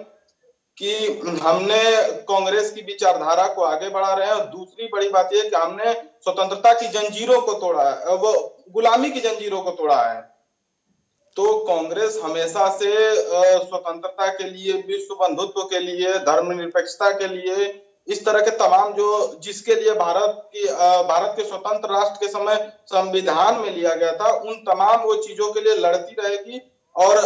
कि हमने कांग्रेस की विचारधारा को आगे बढ़ा रहे हैं, और दूसरी बड़ी बात यह कि हमने स्वतंत्रता की जंजीरों को तोड़ा है, वो गुलामी की जंजीरों को तोड़ा है। तो कांग्रेस हमेशा से स्वतंत्रता के लिए, विश्व बंधुत्व के लिए, धर्मनिरपेक्षता के लिए, इस तरह के तमाम जो जिसके लिए भारत के स्वतंत्र राष्ट्र के समय संविधान में लिया गया था, उन तमाम वो चीजों के लिए लड़ती रहेगी और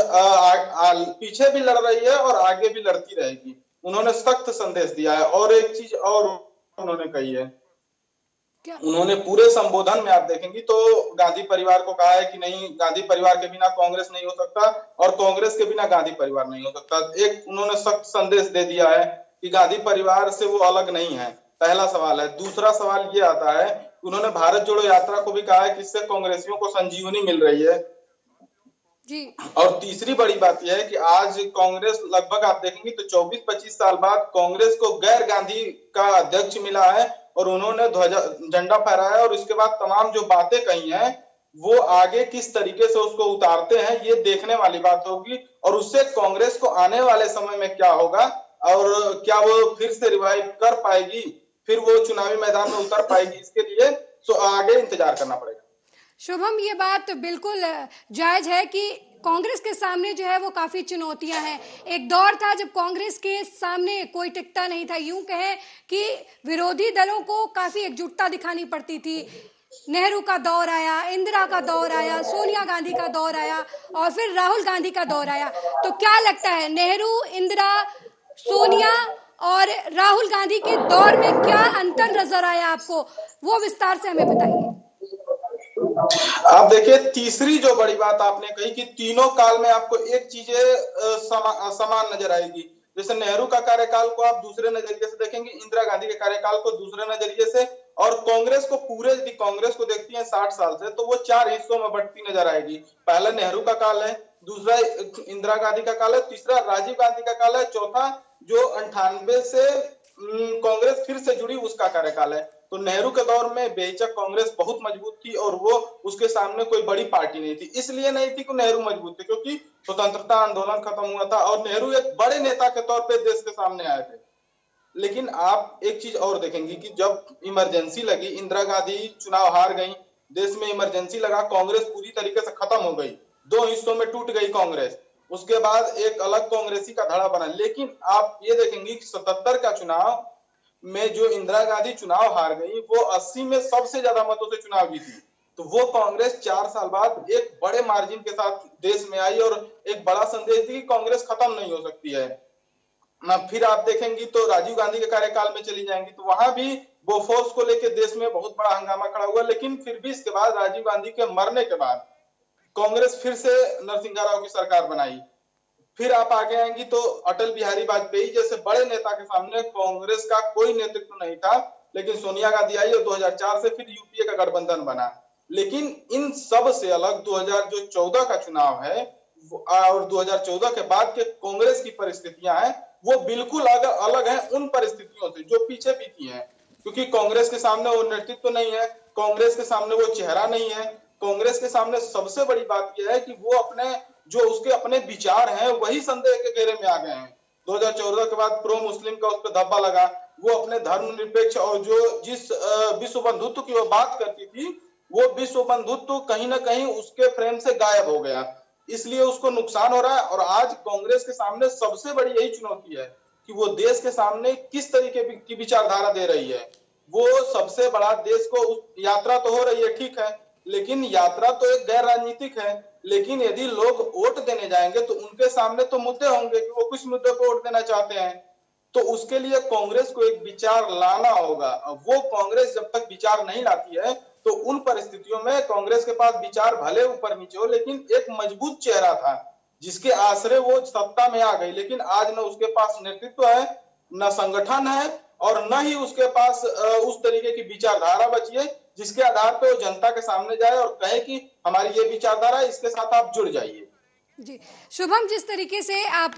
पीछे भी लड़ रही है और आगे भी लड़ती रहेगी। उन्होंने सख्त संदेश दिया है। और एक चीज और उन्होंने कही है, उन्होंने पूरे संबोधन में आप देखेंगे तो गांधी परिवार को कहा है कि नहीं, गांधी परिवार के बिना कांग्रेस नहीं हो सकता और कांग्रेस के बिना गांधी परिवार नहीं हो सकता। एक उन्होंने सख्त संदेश दे दिया है कि गांधी परिवार से वो अलग नहीं है, पहला सवाल है। दूसरा सवाल ये आता है, उन्होंने भारत जोड़ो यात्रा को भी कहा है कि इससे कांग्रेसियों को संजीवनी मिल रही है जी। और तीसरी बड़ी बात यह है कि आज कांग्रेस लगभग आप देखेंगे तो 24-25 साल बाद कांग्रेस को गैर गांधी का अध्यक्ष मिला है और उन्होंने झंडा फहराया और इसके बाद तमाम जो बातें कही हैं वो आगे किस तरीके से उसको उतारते हैं ये देखने वाली बात होगी। और उससे कांग्रेस को आने वाले समय में क्या होगा और क्या वो फिर से रिवाइव कर पाएगी, फिर वो चुनावी मैदान में उतर पाएगी, इसके लिए तो आगे इंतजार करना पड़ेगा। शुभम, ये बात बिल्कुल जायज है कि कांग्रेस के सामने जो है वो काफी चुनौतियां हैं। एक दौर था जब कांग्रेस के सामने कोई टिकता नहीं था, यूं कहें कि विरोधी दलों को काफी एकजुटता दिखानी पड़ती थी। नेहरू का दौर आया, इंदिरा का दौर आया, सोनिया गांधी का दौर आया और फिर राहुल गांधी का दौर आया। तो क्या लगता है, नेहरू, इंदिरा, सोनिया और राहुल गांधी के दौर में क्या अंतर नजर आया आपको, वो विस्तार से हमें बताइए। आप देखिए, तीसरी जो बड़ी बात आपने कही कि तीनों काल में आपको एक चीजें समान नजर आएगी। जैसे नेहरू का कार्यकाल को आप दूसरे नजरिए से देखेंगे, इंदिरा गांधी के कार्यकाल को दूसरे नजरिए से, और कांग्रेस को पूरे यदि कांग्रेस को देखती है 60 साल से तो वो 4 हिस्सों में बंटती नजर आएगी। पहला नेहरू का काल है, दूसरा इंदिरा गांधी का काल है, तीसरा राजीव गांधी का काल है, चौथा जो 98 से कांग्रेस फिर से जुड़ी उसका कार्यकाल है। तो नेहरू के दौर में बेहिचक कांग्रेस बहुत मजबूत थी और वो उसके सामने कोई बड़ी पार्टी नहीं थी। इसलिए नहीं थी कि नेहरू मजबूत थे क्योंकि स्वतंत्रता आंदोलन खत्म हुआ था और नेहरू एक बड़े नेता के तौर पे देश के सामने आए थे। लेकिन आप एक चीज और देखेंगे कि जब इमरजेंसी लगी, इंदिरा गांधी चुनाव हार गई, देश में इमरजेंसी लगा, कांग्रेस पूरी तरीके से खत्म हो गई, 2 हिस्सों में टूट गई कांग्रेस। उसके बाद एक अलग कांग्रेसी का धड़ा बना। लेकिन आप ये देखेंगे कि 77 का चुनाव में जो इंदिरा गांधी चुनाव हार गई वो 80 में सबसे ज्यादा मतों से चुनाव जीती। तो वो कांग्रेस 4 साल बाद एक बड़े मार्जिन के साथ देश में आई और एक बड़ा संदेश दी कि कांग्रेस खत्म नहीं हो सकती है। फिर आप देखेंगी तो राजीव गांधी के कार्यकाल में चली जाएंगी तो वहां भी बोफोर्स को लेकर देश में बहुत बड़ा हंगामा खड़ा हुआ। लेकिन फिर भी इसके बाद राजीव गांधी के मरने के बाद कांग्रेस फिर से नरसिंह राव की सरकार बनाई। फिर आप आगे आएंगी तो अटल बिहारी वाजपेयी जैसे बड़े नेता के सामने कांग्रेस का कोई नेतृत्व नहीं था, लेकिन सोनिया गांधी आई और 2004 से फिर यूपीए का गठबंधन बना। लेकिन इन सब से अलग 2014 का चुनाव है और 2014 के बाद के कांग्रेस की परिस्थितियां हैं वो बिल्कुल अलग है उन परिस्थितियों से जो पीछे बीती हैं। क्योंकि कांग्रेस के सामने वो नेतृत्व नहीं है, कांग्रेस के सामने वो चेहरा नहीं है। कांग्रेस के सामने सबसे बड़ी बात यह है कि वो जो उसके अपने विचार हैं वही संदेह के घेरे में आ गए हैं। 2014 के बाद प्रो मुस्लिम का उस पर धब्बा लगा, वो अपने धर्मनिरपेक्ष और जिस विश्व बंधुत्व की वो बात करती थी वो विश्व बंधुत्व कहीं ना कहीं उसके फ्रेम से गायब हो गया, इसलिए उसको नुकसान हो रहा है। और आज कांग्रेस के सामने सबसे बड़ी यही चुनौती है कि वो देश के सामने किस तरीके की विचारधारा दे रही है। वो सबसे बड़ा देश को यात्रा तो हो रही है, ठीक है, लेकिन यात्रा तो एक गैर राजनीतिक है। लेकिन यदि लोग वोट देने जाएंगे तो उनके सामने तो मुद्दे होंगे कि वो कुछ मुद्दे को वोट देना चाहते हैं। तो उसके लिए कांग्रेस को एक विचार लाना होगा। वो कांग्रेस जब तक विचार नहीं लाती है तो उन परिस्थितियों में कांग्रेस के पास विचार भले ऊपर नीचे हो लेकिन एक मजबूत चेहरा था जिसके आश्रय वो सत्ता में आ गई। लेकिन आज न उसके पास नेतृत्व है, न संगठन है और न ही उसके पास उस तरीके की विचारधारा बची है जिसके आधार पर वो जनता के सामने जाए और कहे कि हमारी ये विचारधारा है, इसके साथ आप जुड़ जाइए। जी शुभम, जिस तरीके से आप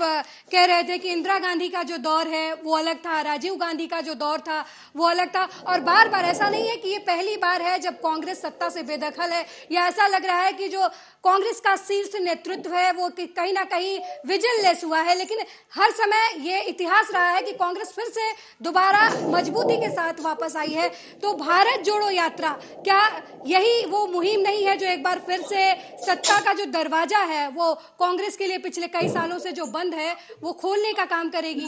कह रहे थे कि इंदिरा गांधी का जो दौर है वो अलग था, राजीव गांधी का जो दौर था वो अलग था, और बार बार ऐसा नहीं है कि ये पहली बार है जब कांग्रेस सत्ता से बेदखल है, या ऐसा लग रहा है कि जो कांग्रेस का शीर्ष नेतृत्व है वो कहीं ना कहीं विजनलेस हुआ है, लेकिन हर समय ये इतिहास रहा है कि कांग्रेस फिर से दोबारा मजबूती के साथ वापस आई है। तो भारत जोड़ो यात्रा, क्या यही वो मुहिम नहीं है जो एक बार फिर से सत्ता का जो दरवाजा है वो कांग्रेस के लिए पिछले कई सालों से जो बंद है वो खोलने का काम करेगी?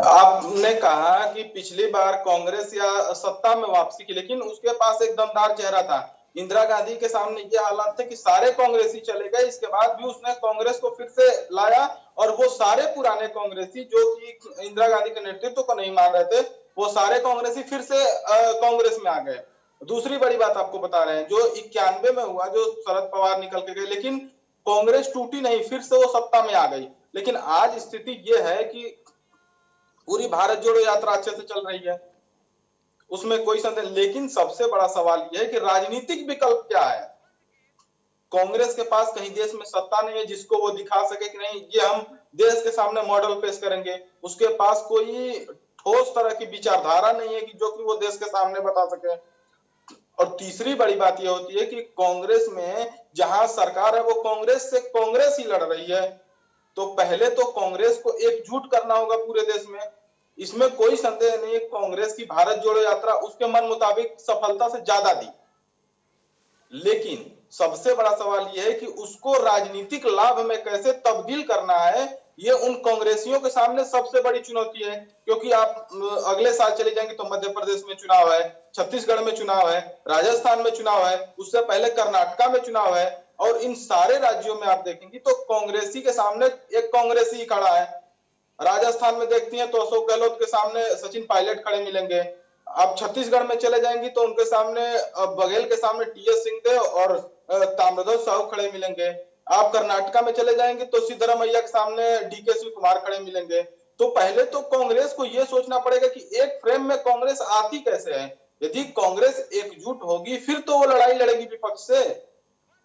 आपने कहा कि पिछली बार कांग्रेस या सत्ता में वापसी की, लेकिन उसके पास एक दमदार चेहरा था। इंदिरा गांधी के सामने ये हालात थे कि सारे कांग्रेसी चले गए, इसके बाद भी उसने कांग्रेस को फिर से लाया, और वो सारे पुराने कांग्रेसी जो कि इंदिरा गांधी के नेतृत्व को नहीं मान रहे थे, वो सारे कांग्रेसी फिर से कांग्रेस में आ गए। दूसरी बड़ी बात आपको बता रहे हैं, जो 91 में हुआ, जो शरद पवार निकल के गए, लेकिन कांग्रेस टूटी नहीं, फिर से वो सत्ता में आ गई। लेकिन आज स्थिति ये है कि पूरी भारत जोड़ो यात्रा अच्छे से चल रही है, उसमें कोई संदेह। लेकिन सबसे बड़ा सवाल यह है कि राजनीतिक विकल्प क्या है। कांग्रेस के पास कहीं देश में सत्ता नहीं है जिसको वो दिखा सके कि नहीं ये हम देश के सामने मॉडल पेश करेंगे। उसके पास कोई ठोस तरह की विचारधारा नहीं है कि जो कि वो देश के सामने बता सके। और तीसरी बड़ी बात यह होती है कि कांग्रेस में जहां सरकार है वो कांग्रेस से कांग्रेस ही लड़ रही है, तो पहले तो कांग्रेस को एकजुट करना होगा पूरे देश में। इसमें कोई संदेह नहीं है, कांग्रेस की भारत जोड़ो यात्रा उसके मन मुताबिक सफलता से ज्यादा दी, लेकिन सबसे बड़ा सवाल यह है कि उसको राजनीतिक लाभ में कैसे तब्दील करना है। ये उन कांग्रेसियों के सामने सबसे बड़ी चुनौती है, क्योंकि आप अगले साल चले जाएंगे तो मध्य प्रदेश में चुनाव है, छत्तीसगढ़ में चुनाव है, राजस्थान में चुनाव है, उससे पहले कर्नाटका में चुनाव है, और इन सारे राज्यों में आप देखेंगे तो कांग्रेसी के सामने एक कांग्रेसी ही खड़ा है। राजस्थान में देखती हैं तो अशोक गहलोत के सामने सचिन पायलट खड़े मिलेंगे। आप छत्तीसगढ़ में चले जाएंगी तो उनके सामने बघेल के सामने टीएस सिंहदेव और ताम्रध्वज साहू खड़े मिलेंगे। आप कर्नाटका में चले जाएंगे तो सिद्धरामैया के सामने डीके शिव कुमार खड़े मिलेंगे। तो पहले तो कांग्रेस को यह सोचना पड़ेगा कि एक फ्रेम में कांग्रेस आती कैसे है। यदि कांग्रेस एकजुट होगी फिर तो वो लड़ाई लड़ेगी विपक्ष से।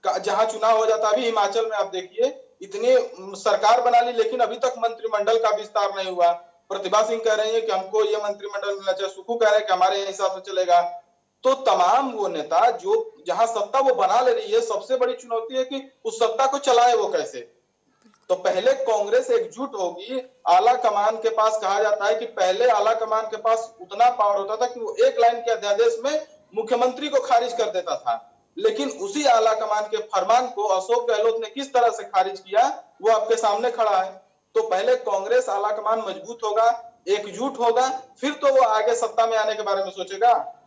जहां चुनाव हो जाता, अभी हिमाचल में आप देखिए इतनी सरकार बना ली लेकिन अभी तक मंत्रिमंडल का विस्तार नहीं हुआ। प्रतिभा सिंह कह रही है कि हमको ये मंत्रिमंडल मिलना चाहिए, सुखू कह रहे हैं कि हमारे हिसाब से चलेगा। तो तमाम वो नेता जो जहां सत्ता वो बना ले रही है, सबसे बड़ी चुनौती है कि उस सत्ता को चलाए वो कैसे। तो पहले कांग्रेस एकजुट होगी। आला कमान के पास कहा जाता है कि पहले आला कमान के पास उतना पावर होता था कि वो एक लाइन के अध्यादेश में मुख्यमंत्री को खारिज कर देता था, लेकिन उसी आला कमान के फरमान को अशोक गहलोत ने किस तरह से खारिज किया वो आपके सामने खड़ा है। तो पहले कांग्रेस आला कमान मजबूत होगा, एकजुट होगा, फिर तो वो आगे सत्ता में आने के बारे में सोचेगा।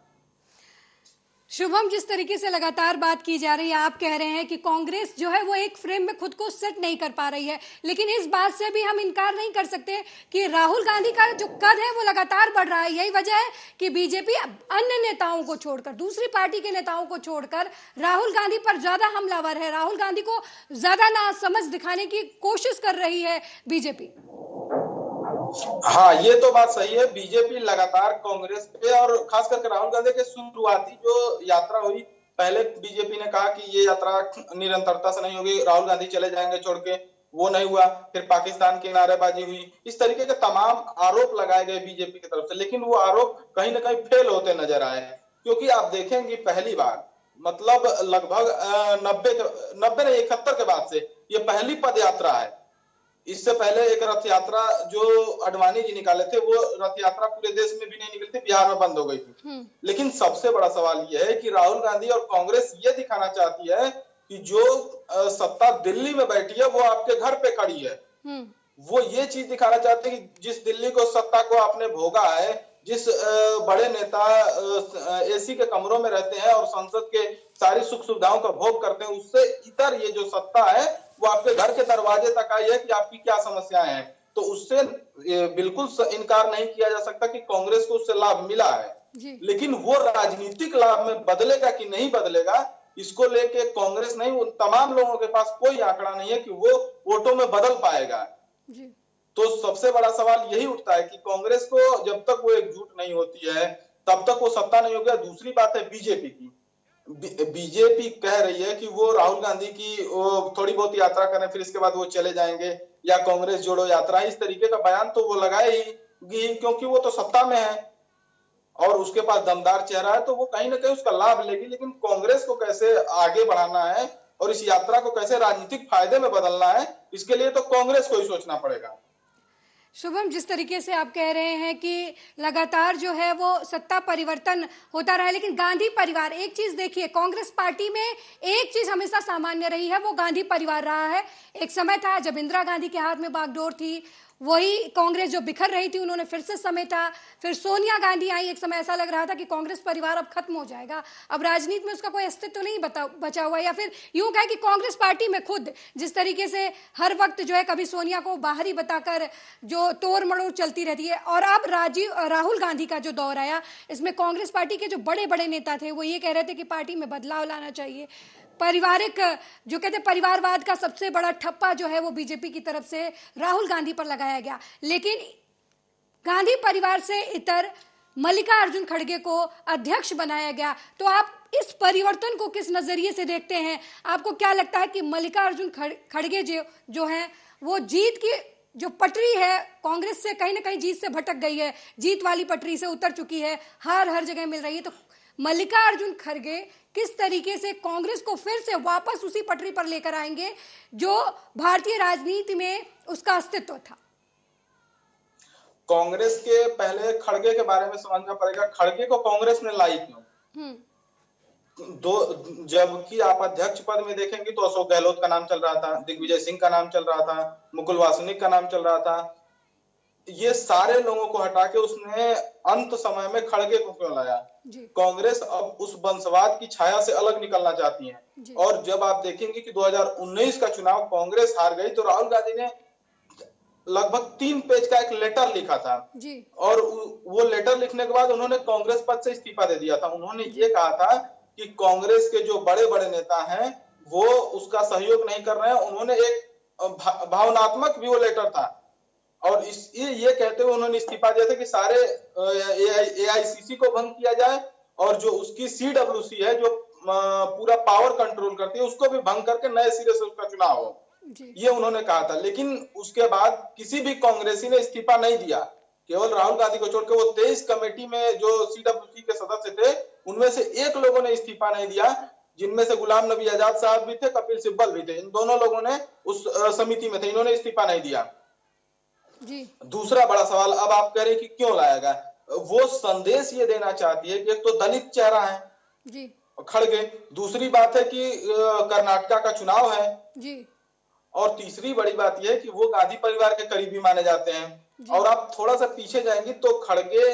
शुभम, जिस तरीके से लगातार बात की जा रही है, आप कह रहे हैं कि कांग्रेस जो है वो एक फ्रेम में खुद को सेट नहीं कर पा रही है, लेकिन इस बात से भी हम इनकार नहीं कर सकते कि राहुल गांधी का जो कद है वो लगातार बढ़ रहा है। यही वजह है कि बीजेपी अन्य नेताओं को छोड़कर, दूसरी पार्टी के नेताओं को छोड़कर राहुल गांधी पर ज्यादा हमलावर है, राहुल गांधी को ज्यादा नासमझ दिखाने की कोशिश कर रही है बीजेपी। हाँ, ये तो बात सही है। बीजेपी लगातार कांग्रेस पे और खास करके राहुल गांधी के शुरुआती जो यात्रा हुई, पहले बीजेपी ने कहा कि ये यात्रा निरंतरता से नहीं होगी, राहुल गांधी चले जाएंगे छोड़ के, वो नहीं हुआ। फिर पाकिस्तान की नारेबाजी हुई, इस तरीके के तमाम आरोप लगाए गए बीजेपी की तरफ से, लेकिन वो आरोप कहीं ना कहीं फेल होते नजर आए। क्योंकि आप देखेंगे पहली बार मतलब लगभग 71 के बाद से ये पहली पद यात्रा है। इससे पहले एक रथ यात्रा जो अडवाणी जी निकाले थे, वो रथ यात्रा पूरे देश में भी नहीं निकली थी, बिहार में बंद हो गई थी। लेकिन सबसे बड़ा सवाल यह है कि राहुल गांधी और कांग्रेस ये दिखाना चाहती है कि जो सत्ता दिल्ली में बैठी है वो आपके घर पे खड़ी है। वो ये चीज दिखाना चाहते हैं कि जिस दिल्ली को सत्ता को आपने भोगा है, जिस बड़े नेता एसी के कमरों में रहते हैं और संसद के सारी सुख सुविधाओं का भोग करते हैं, उससे इतर ये जो सत्ता है वो आपके घर के दरवाजे तक आई है कि आपकी क्या समस्याएं हैं। तो उससे बिल्कुल इनकार नहीं किया जा सकता कि कांग्रेस को उससे लाभ मिला है, लेकिन वो राजनीतिक लाभ में बदलेगा कि नहीं बदलेगा, इसको लेके कांग्रेस नहीं, उन तमाम लोगों के पास कोई आंकड़ा नहीं है कि वो वोटों में बदल पाएगा। तो सबसे बड़ा सवाल यही उठता है कि कांग्रेस को जब तक वो एकजुट नहीं होती है तब तक वो सत्ता नहीं होगा। दूसरी बात है बीजेपी की। बीजेपी कह रही है कि वो राहुल गांधी की थोड़ी बहुत यात्रा करें, फिर इसके बाद वो चले जाएंगे, या कांग्रेस जोड़ो यात्रा, इस तरीके का बयान तो वो लगाएगी, क्योंकि वो तो सत्ता में है और उसके पास दमदार चेहरा है, तो वो कहीं ना कहीं उसका लाभ लेगी। लेकिन कांग्रेस को कैसे आगे बढ़ाना है और इस यात्रा को कैसे राजनीतिक फायदे में बदलना है, इसके लिए तो कांग्रेस को ही सोचना पड़ेगा। शुभम, जिस तरीके से आप कह रहे हैं कि लगातार जो है वो सत्ता परिवर्तन होता रहा है, लेकिन गांधी परिवार, एक चीज देखिए, कांग्रेस पार्टी में एक चीज हमेशा सामान्य रही है, वो गांधी परिवार रहा है। एक समय था जब इंदिरा गांधी के हाथ में बागडोर थी, वही कांग्रेस जो बिखर रही थी उन्होंने फिर से समेटा, फिर सोनिया गांधी आई, एक समय ऐसा लग रहा था कि कांग्रेस परिवार अब खत्म हो जाएगा, अब राजनीति में उसका कोई अस्तित्व नहीं बचा हुआ, या फिर यूं कहे कि कांग्रेस पार्टी में खुद जिस तरीके से हर वक्त जो है कभी सोनिया को बाहरी बताकर जो तोड़ मड़ोड़ चलती रहती है, और अब राहुल गांधी का जो दौर आया, इसमें कांग्रेस पार्टी के जो बड़े बड़े नेता थे वो ये कह रहे थे कि पार्टी में बदलाव लाना चाहिए। पारिवारिक, जो कहते हैं परिवारवाद का सबसे बड़ा ठप्पा जो है वो बीजेपी की तरफ से राहुल गांधी पर लगाया गया, लेकिन गांधी परिवार से इतर मल्लिकार्जुन खड़गे को अध्यक्ष बनाया गया। तो आप इस परिवर्तन को किस नजरिए से देखते हैं? आपको क्या लगता है कि मल्लिकार्जुन खड़गे जो हैं वो जीत की जो पटरी है कांग्रेस से कहीं ना कहीं जीत से भटक गई है, जीत वाली पटरी से उतर चुकी है, हार हर जगह मिल रही है, तो मल्लिकार्जुन खड़गे किस तरीके से कांग्रेस को फिर से वापस उसी पटरी पर लेकर आएंगे जो भारतीय राजनीति में उसका अस्तित्व था? कांग्रेस के पहले खड़गे के बारे में समझना पड़ेगा, खड़गे को कांग्रेस ने लाई क्यों? जबकि आप अध्यक्ष पद में देखेंगे तो अशोक गहलोत का नाम चल रहा था, दिग्विजय सिंह का नाम चल रहा था, मुकुल वासनिक का नाम चल रहा था, ये सारे लोगों को हटा के उसने अंत समय में खड़गे को क्यों लाया? कांग्रेस अब उस वंशवाद की छाया से अलग निकलना चाहती है, और जब आप देखेंगे कि 2019 का चुनाव कांग्रेस हार गई तो राहुल गांधी ने लगभग 3 पेज का एक लेटर लिखा था, और वो लेटर लिखने के बाद उन्होंने कांग्रेस पद से इस्तीफा दे दिया था। उन्होंने ये कहा था कि कांग्रेस के जो बड़े बड़े नेता हैं वो उसका सहयोग नहीं कर रहे हैं। उन्होंने एक भावनात्मक भी वो लेटर था, और ये कहते हुए उन्होंने इस्तीफा दिया था कि सारे AICC को भंग किया जाए, और जो उसकी CWC है जो पूरा पावर कंट्रोल करती है उसको भी भंग करके नए सिरे से उसका चुनाव हो, ये उन्होंने कहा था। लेकिन उसके बाद किसी भी कांग्रेसी ने इस्तीफा नहीं दिया, केवल राहुल गांधी को छोड़ के वो 23 कमेटी में जो CWC के सदस्य थे उनमें से एक लोगों ने इस्तीफा नहीं दिया, जिनमें से गुलाम नबी आजाद साहब भी थे, कपिल सिब्बल भी थे। इन दोनों लोगों ने उस समिति में थे, इन्होंने इस्तीफा नहीं दिया। दूसरा बड़ा सवाल अब आप कह रहे हैं कि क्यों लाएगा, वो संदेश ये देना चाहती है कि एक तो दलित चेहरा है खड़गे, दूसरी बात है कि कर्नाटका का चुनाव है, और तीसरी बड़ी बात यह है कि वो गांधी परिवार के करीबी माने जाते हैं। और आप थोड़ा सा पीछे जाएंगे तो खड़गे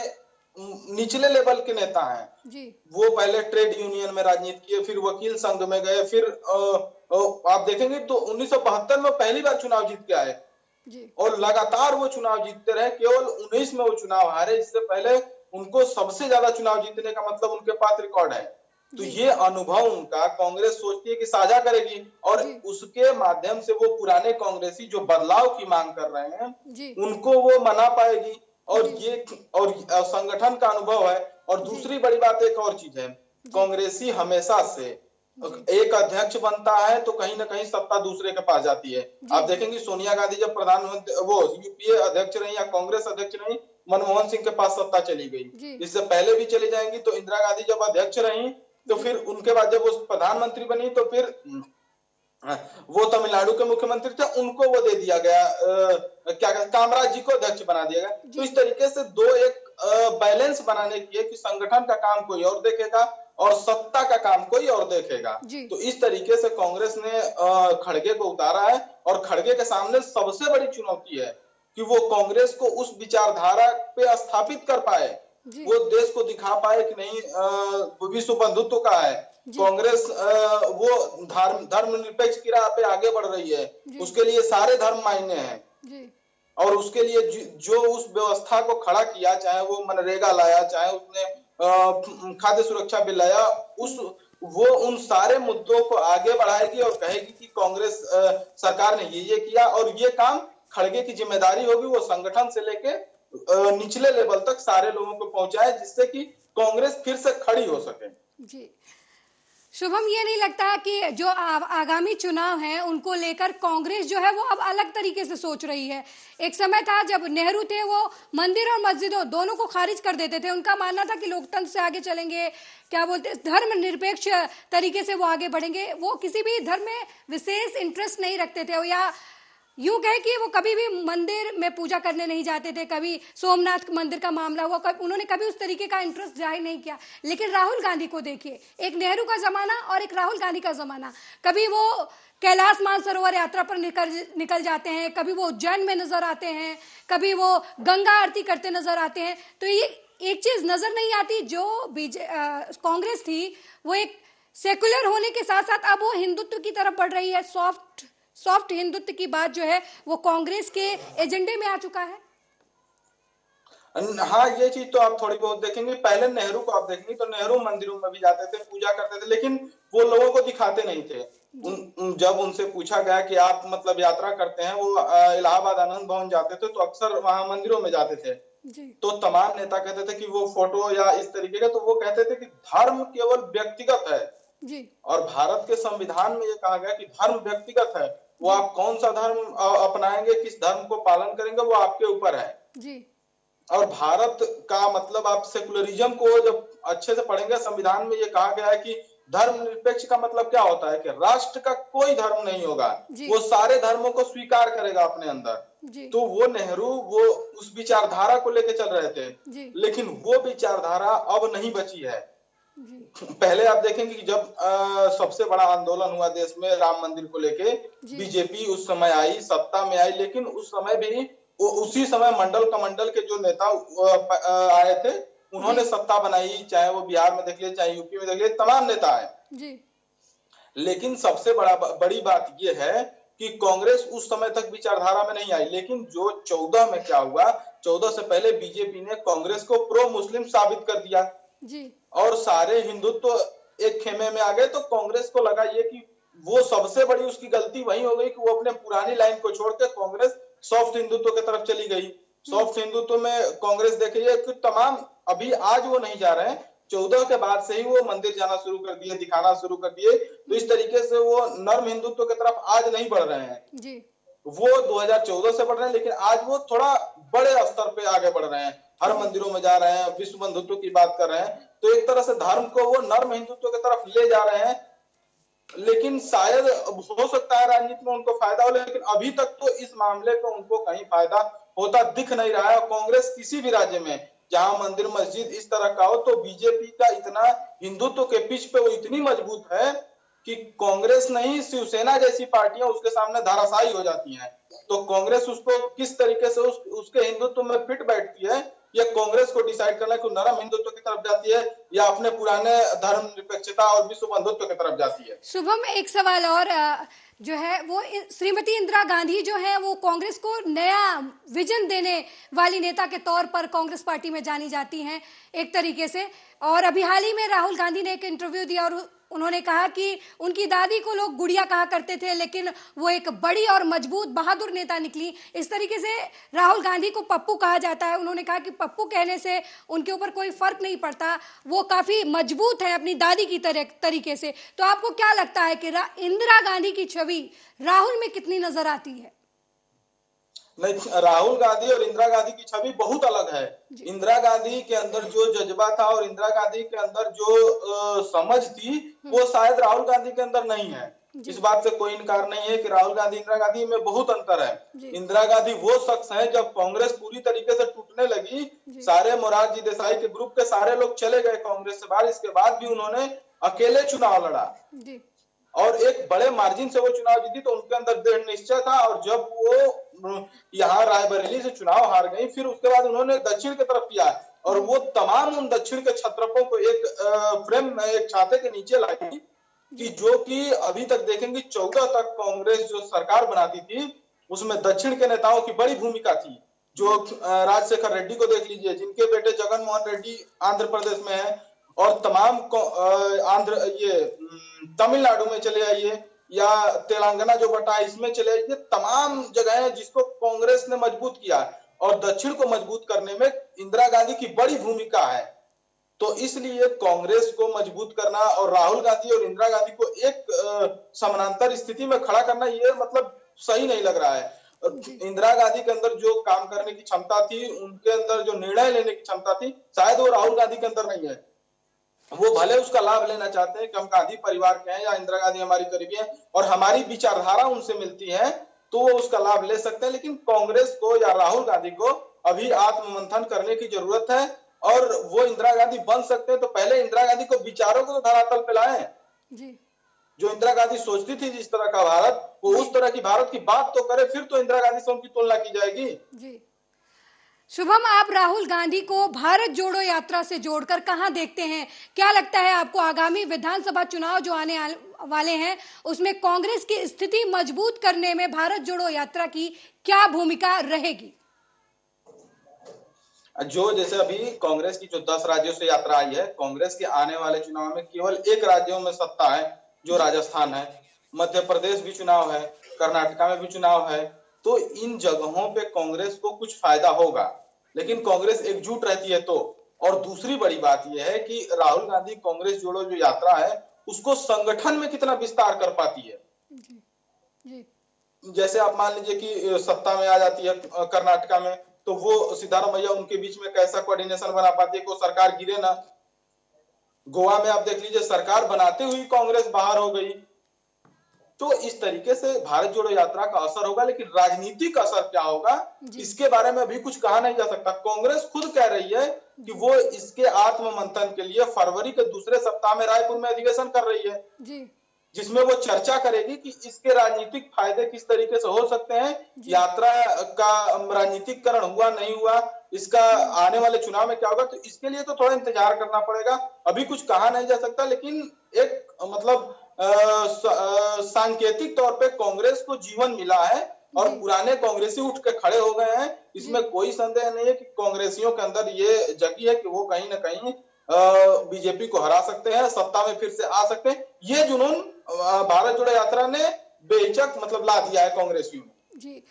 निचले लेवल के नेता हैं, वो पहले ट्रेड यूनियन में राजनीति किए, फिर वकील संघ में गए, फिर आप देखेंगे तो 1972 में पहली बार चुनाव जीत के आए, और लगातार वो चुनाव जीतते रहे। केवल 19 में वो चुनाव हारे, इससे पहले उनको सबसे ज्यादा चुनाव जीतने का मतलब उनके पास रिकॉर्ड है। तो ये अनुभव उनका कांग्रेस सोचती है कि साझा करेगी, और उसके माध्यम से वो पुराने कांग्रेसी जो बदलाव की मांग कर रहे हैं उनको वो मना पाएगी, और ये और संगठन का अनुभव है। और दूसरी बड़ी बात एक और चीज है, कांग्रेसी हमेशा से एक अध्यक्ष बनता है तो कहीं ना कहीं सत्ता दूसरे के पास जाती है। आप देखेंगे सोनिया गांधी जब प्रधानमंत्री वो UPA अध्यक्ष रही या कांग्रेस अध्यक्ष रही, मनमोहन सिंह के पास सत्ता चली गई, इससे पहले भी चली जाएंगी। तो इंदिरा गांधी जब अध्यक्ष रही तो फिर उनके बाद जब वो प्रधानमंत्री बनी तो फिर वो तमिलनाडु के मुख्यमंत्री थे, उनको वो दे दिया गया, क्या कहते कामराज जी को अध्यक्ष बना दिया गया। तो इस तरीके से दो एक बैलेंस बनाने की है कि संगठन का काम कोई और देखेगा और सत्ता का काम कोई और देखेगा। तो इस तरीके से कांग्रेस ने खड़गे को उतारा है, और खड़गे के सामने सबसे बड़ी चुनौती है कि वो कांग्रेस को उस विचारधारा पे स्थापित कर पाए, वो देश को दिखा पाए कि नहीं विश्व बंधुत्व का है कांग्रेस, वो धर्मनिरपेक्ष की राह पे आगे बढ़ रही है, उसके लिए सारे धर्म मायने हैं, और उसके लिए जो उस व्यवस्था को खड़ा किया, चाहे वो मनरेगा लाया, चाहे उसने खाद्य सुरक्षा बिल लाया, वो उन सारे मुद्दों को आगे बढ़ाएगी और कहेगी कि कांग्रेस सरकार ने ये किया, और ये काम खड़गे की जिम्मेदारी होगी, वो संगठन से लेके निचले लेवल तक सारे लोगों को पहुंचाए, जिससे कि कांग्रेस फिर से खड़ी हो सके। शुभम, ये नहीं लगता कि जो आगामी चुनाव हैं उनको लेकर कांग्रेस जो है वो अब अलग तरीके से सोच रही है? एक समय था जब नेहरू थे, वो मंदिर और मस्जिदों दोनों को खारिज कर देते थे। उनका मानना था कि लोकतंत्र से आगे चलेंगे, क्या बोलते, धर्मनिरपेक्ष तरीके से वो आगे बढ़ेंगे। वो किसी भी धर्म में विशेष इंटरेस्ट नहीं रखते थे, या यूं कहे कि वो कभी भी मंदिर में पूजा करने नहीं जाते थे। कभी सोमनाथ मंदिर का मामला हुआ, उन्होंने कभी उस तरीके का इंटरेस्ट जाहिर नहीं किया। लेकिन राहुल गांधी को देखिए, एक नेहरू का जमाना और एक राहुल गांधी का जमाना। कभी वो कैलाश मानसरोवर यात्रा पर निकल जाते हैं, कभी वो उज्जैन में नजर आते हैं, कभी वो गंगा आरती करते नजर आते हैं। तो ये एक चीज नजर नहीं आती, जो कांग्रेस थी वो एक सेकुलर होने के साथ साथ अब वो हिंदुत्व की तरफ बढ़ रही है। सॉफ्ट हिंदुत्व की बात जो है वो कांग्रेस के एजेंडे में आ चुका है। हाँ, ये चीज तो आप थोड़ी बहुत देखेंगे। पहले नेहरू को आप देखेंगे तो नेहरू मंदिरों में भी जाते थे, पूजा करते थे, लेकिन वो लोगों को दिखाते नहीं थे। जब उनसे पूछा गया कि आप मतलब यात्रा करते हैं, वो इलाहाबाद आनंद भवन जाते थे तो अक्सर वहां मंदिरों में जाते थे। तो तमाम नेता कहते थे कि वो फोटो या इस तरीके का, तो वो कहते थे कि धर्म केवल व्यक्तिगत है और भारत के संविधान में ये कहा गया कि धर्म व्यक्तिगत है। वो आप कौन सा धर्म अपनाएंगे, किस धर्म को पालन करेंगे, वो आपके ऊपर है। और भारत का मतलब आप सेकुलरिज्म को जब अच्छे से पढ़ेंगे, संविधान में ये कहा गया है कि धर्मनिरपेक्ष का मतलब क्या होता है कि राष्ट्र का कोई धर्म नहीं होगा, वो सारे धर्मों को स्वीकार करेगा अपने अंदर। तो वो नेहरू वो उस विचारधारा को लेके चल रहे थे, लेकिन वो विचारधारा अब नहीं बची है। पहले आप देखेंगे कि जब सबसे बड़ा आंदोलन हुआ देश में राम मंदिर को लेके, बीजेपी उस समय आई, सत्ता में आई, लेकिन उस समय भी उसी समय मंडल कमंडल के जो नेता आए थे उन्होंने सत्ता बनाई, चाहे वो बिहार में देख ले, चाहे यूपी में देख ले, तमाम नेता आए। लेकिन सबसे बड़ी बात ये है कि कांग्रेस उस समय तक विचारधारा में नहीं आई। लेकिन जो 14 में क्या हुआ, 14 से पहले बीजेपी ने कांग्रेस को प्रो मुस्लिम साबित कर दिया और सारे हिंदुत्व एक खेमे में आ गए। तो कांग्रेस को लगा ये कि वो सबसे बड़ी उसकी गलती वही हो गई कि वो अपने पुरानी लाइन को छोड़कर कांग्रेस सॉफ्ट हिंदुत्व की तरफ चली गई। सॉफ्ट हिंदुत्व में कांग्रेस देखिए कि तमाम अभी आज वो नहीं जा रहे हैं, 14 के बाद से ही वो मंदिर जाना शुरू कर दिए, दिखाना शुरू कर दिए। तो इस तरीके से वो नर्म हिंदुत्व की तरफ आज नहीं बढ़ रहे हैं। वो 2014 से बढ़ रहे हैं, लेकिन आज वो थोड़ा बड़े स्तर पे आगे बढ़ रहे हैं, हर मंदिरों में जा रहे हैं, विश्व बंधुत्व की बात कर रहे हैं। तो एक तरह से धर्म को वो नर्म हिंदुत्व की तरफ ले जा रहे हैं। लेकिन शायद हो सकता है राजनीति में उनको फायदा हो, लेकिन अभी तक तो इस मामले को उनको कहीं फायदा होता दिख नहीं रहा है। और कांग्रेस किसी भी राज्य में जहां मंदिर मस्जिद इस तरह का हो, तो बीजेपी का इतना हिंदुत्व के पिच पे वो इतनी मजबूत है कि कांग्रेस नहीं, शिवसेना जैसी पार्टियां उसके सामने धाराशायी हो जाती हैं। तो कांग्रेस उसको किस तरीके से उसके हिंदुत्व में फिट बैठती है, ये कांग्रेस को डिसाइड करना है कि नरम हिंदुत्व की तरफ जाती है या अपने पुराने धर्म निरपेक्षता और विश्व बंधुत्व की तरफ जाती है। शुभम, एक सवाल और जो है वो श्रीमती इंदिरा गांधी जो है वो कांग्रेस को नया विजन देने वाली नेता के तौर पर कांग्रेस पार्टी में जानी जाती हैं एक तरीके से। और अभी हाल ही में राहुल गांधी ने एक इंटरव्यू दिया और उन्होंने कहा कि उनकी दादी को लोग गुड़िया कहा करते थे, लेकिन वो एक बड़ी और मजबूत बहादुर नेता निकली। इस तरीके से राहुल गांधी को पप्पू कहा जाता है। उन्होंने कहा कि पप्पू कहने से उनके ऊपर कोई फर्क नहीं पड़ता, वो काफी मजबूत है अपनी दादी की तरीके से। तो आपको क्या लगता है कि इंदिरा गांधी की छवि राहुल में कितनी नजर आती है? नहीं, राहुल गांधी और इंदिरा गांधी की छवि बहुत अलग है। इंदिरा गांधी के अंदर जो जज्बा था और इंदिरा गांधी के अंदर जो समझ थी, वो शायद राहुल गांधी के अंदर नहीं है। इस बात से कोई इनकार नहीं है कि राहुल गांधी इंदिरा गांधी में बहुत अंतर है। इंदिरा गांधी वो शख्स है, जब कांग्रेस पूरी तरीके से टूटने लगी, सारे मोरारजी देसाई के ग्रुप के सारे लोग चले गए कांग्रेस से बाहर, इसके बाद भी उन्होंने अकेले चुनाव लड़ा और एक बड़े मार्जिन से वो चुनाव जीती। तो उनके अंदर दृढ़ निश्चय था और जब वो यहाँ रायबरेली से चुनाव हार गई, फिर उसके बाद उन्होंने दक्षिण की तरफ किया और वो तमाम उन दक्षिण के छत्रपों को एक फ्रेम में, एक छाते के नीचे लाई कि जो कि अभी तक देखेंगे 14 तक कांग्रेस जो सरकार बनाती थी उसमें दक्षिण के नेताओं की बड़ी भूमिका थी। जो राजशेखर रेड्डी को देख लीजिए, जिनके बेटे जगन मोहन रेड्डी आंध्र प्रदेश में है, और तमाम तमिलनाडु में चले आइए या तेलंगाना जो बटा है इसमें चले आइए, तमाम जगह है जिसको कांग्रेस ने मजबूत किया और दक्षिण को मजबूत करने में इंदिरा गांधी की बड़ी भूमिका है। तो इसलिए कांग्रेस को मजबूत करना और राहुल गांधी और इंदिरा गांधी को एक समानांतर स्थिति में खड़ा करना, ये मतलब सही नहीं लग रहा है। इंदिरा गांधी के अंदर जो काम करने की क्षमता थी, उनके अंदर जो निर्णय लेने की क्षमता थी, शायद वो राहुल गांधी के अंदर नहीं है। वो भले उसका लाभ लेना चाहते हैं कि हम गांधी परिवार के हैं या इंदिरा गांधी हमारी करीबी है और हमारी विचारधारा उनसे मिलती है, तो वो उसका लाभ ले सकते हैं। लेकिन कांग्रेस को या राहुल गांधी को अभी आत्ममंथन करने की जरूरत है और वो इंदिरा गांधी बन सकते हैं तो पहले इंदिरा गांधी को विचारों को तो धरातल पे लाएं। जी। जो इंदिरा गांधी सोचती थी जिस तरह का भारत, वो उस तरह की भारत की बात तो करे, फिर तो इंदिरा गांधी से उनकी तुलना की जाएगी। जी शुभम, आप राहुल गांधी को भारत जोड़ो यात्रा से जोड़कर कहां देखते हैं? क्या लगता है आपको आगामी विधानसभा चुनाव जो आने वाले हैं उसमें कांग्रेस की स्थिति मजबूत करने में भारत जोड़ो यात्रा की क्या भूमिका रहेगी? जो जैसे अभी कांग्रेस की जो 10 राज्यों से यात्रा आई है, कांग्रेस के आने वाले चुनाव में केवल एक राज्यों में सत्ता है जो राजस्थान है, मध्य प्रदेश भी चुनाव है, कर्नाटका में भी चुनाव है, तो इन जगहों पे कांग्रेस को कुछ फायदा होगा, लेकिन कांग्रेस एकजुट रहती है तो। और दूसरी बड़ी बात यह है कि राहुल गांधी कांग्रेस जोड़ो जो यात्रा है उसको संगठन में कितना विस्तार कर पाती है। जी। जैसे आप मान लीजिए कि सत्ता में आ जाती है कर्नाटका में, तो वो सिद्धारमैया उनके बीच में कैसा कोऑर्डिनेशन बना पाती है कि सरकार गिरे ना। गोवा में आप देख लीजिए, सरकार बनाते हुए कांग्रेस बाहर हो गई। तो इस तरीके से भारत जोड़ो यात्रा का असर होगा, लेकिन राजनीतिक असर क्या होगा इसके बारे में अभी कुछ कहा नहीं जा सकता। कांग्रेस खुद कह रही है कि वो इसके आत्ममंथन के लिए फरवरी के दूसरे सप्ताह में रायपुर में अधिवेशन कर रही है जी। जिसमें वो चर्चा करेगी कि इसके राजनीतिक फायदे किस तरीके से हो सकते हैं, यात्रा का राजनीतिकरण हुआ नहीं हुआ, इसका आने वाले चुनाव में क्या होगा। तो इसके लिए तो थोड़ा इंतजार करना पड़ेगा, अभी कुछ कहा नहीं जा सकता। लेकिन एक मतलब सांकेतिक तौर पे कांग्रेस को जीवन मिला है और पुराने कांग्रेसी उठ के खड़े हो गए हैं। इसमें कोई संदेह नहीं है कि कांग्रेसियों के अंदर ये जगी है कि वो कहीं ना कहीं बीजेपी को हरा सकते हैं, सत्ता में फिर से आ सकते हैं। ये जुनून भारत जोड़ो यात्रा ने बेहिचक मतलब ला दिया है कांग्रेसियों में। जी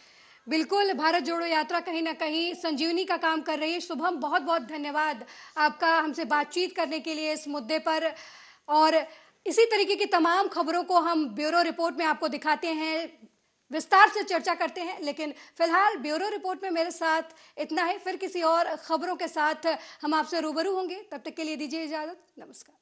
बिल्कुल, भारत जोड़ो यात्रा कहीं ना कहीं संजीवनी का काम कर रही है। शुभम, बहुत बहुत धन्यवाद आपका हमसे बातचीत करने के लिए इस मुद्दे पर, और इसी तरीके की तमाम खबरों को हम ब्यूरो रिपोर्ट में आपको दिखाते हैं, विस्तार से चर्चा करते हैं। लेकिन फिलहाल ब्यूरो रिपोर्ट में मेरे साथ इतना है, फिर किसी और खबरों के साथ हम आपसे रूबरू होंगे। तब तक के लिए दीजिए इजाजत, नमस्कार।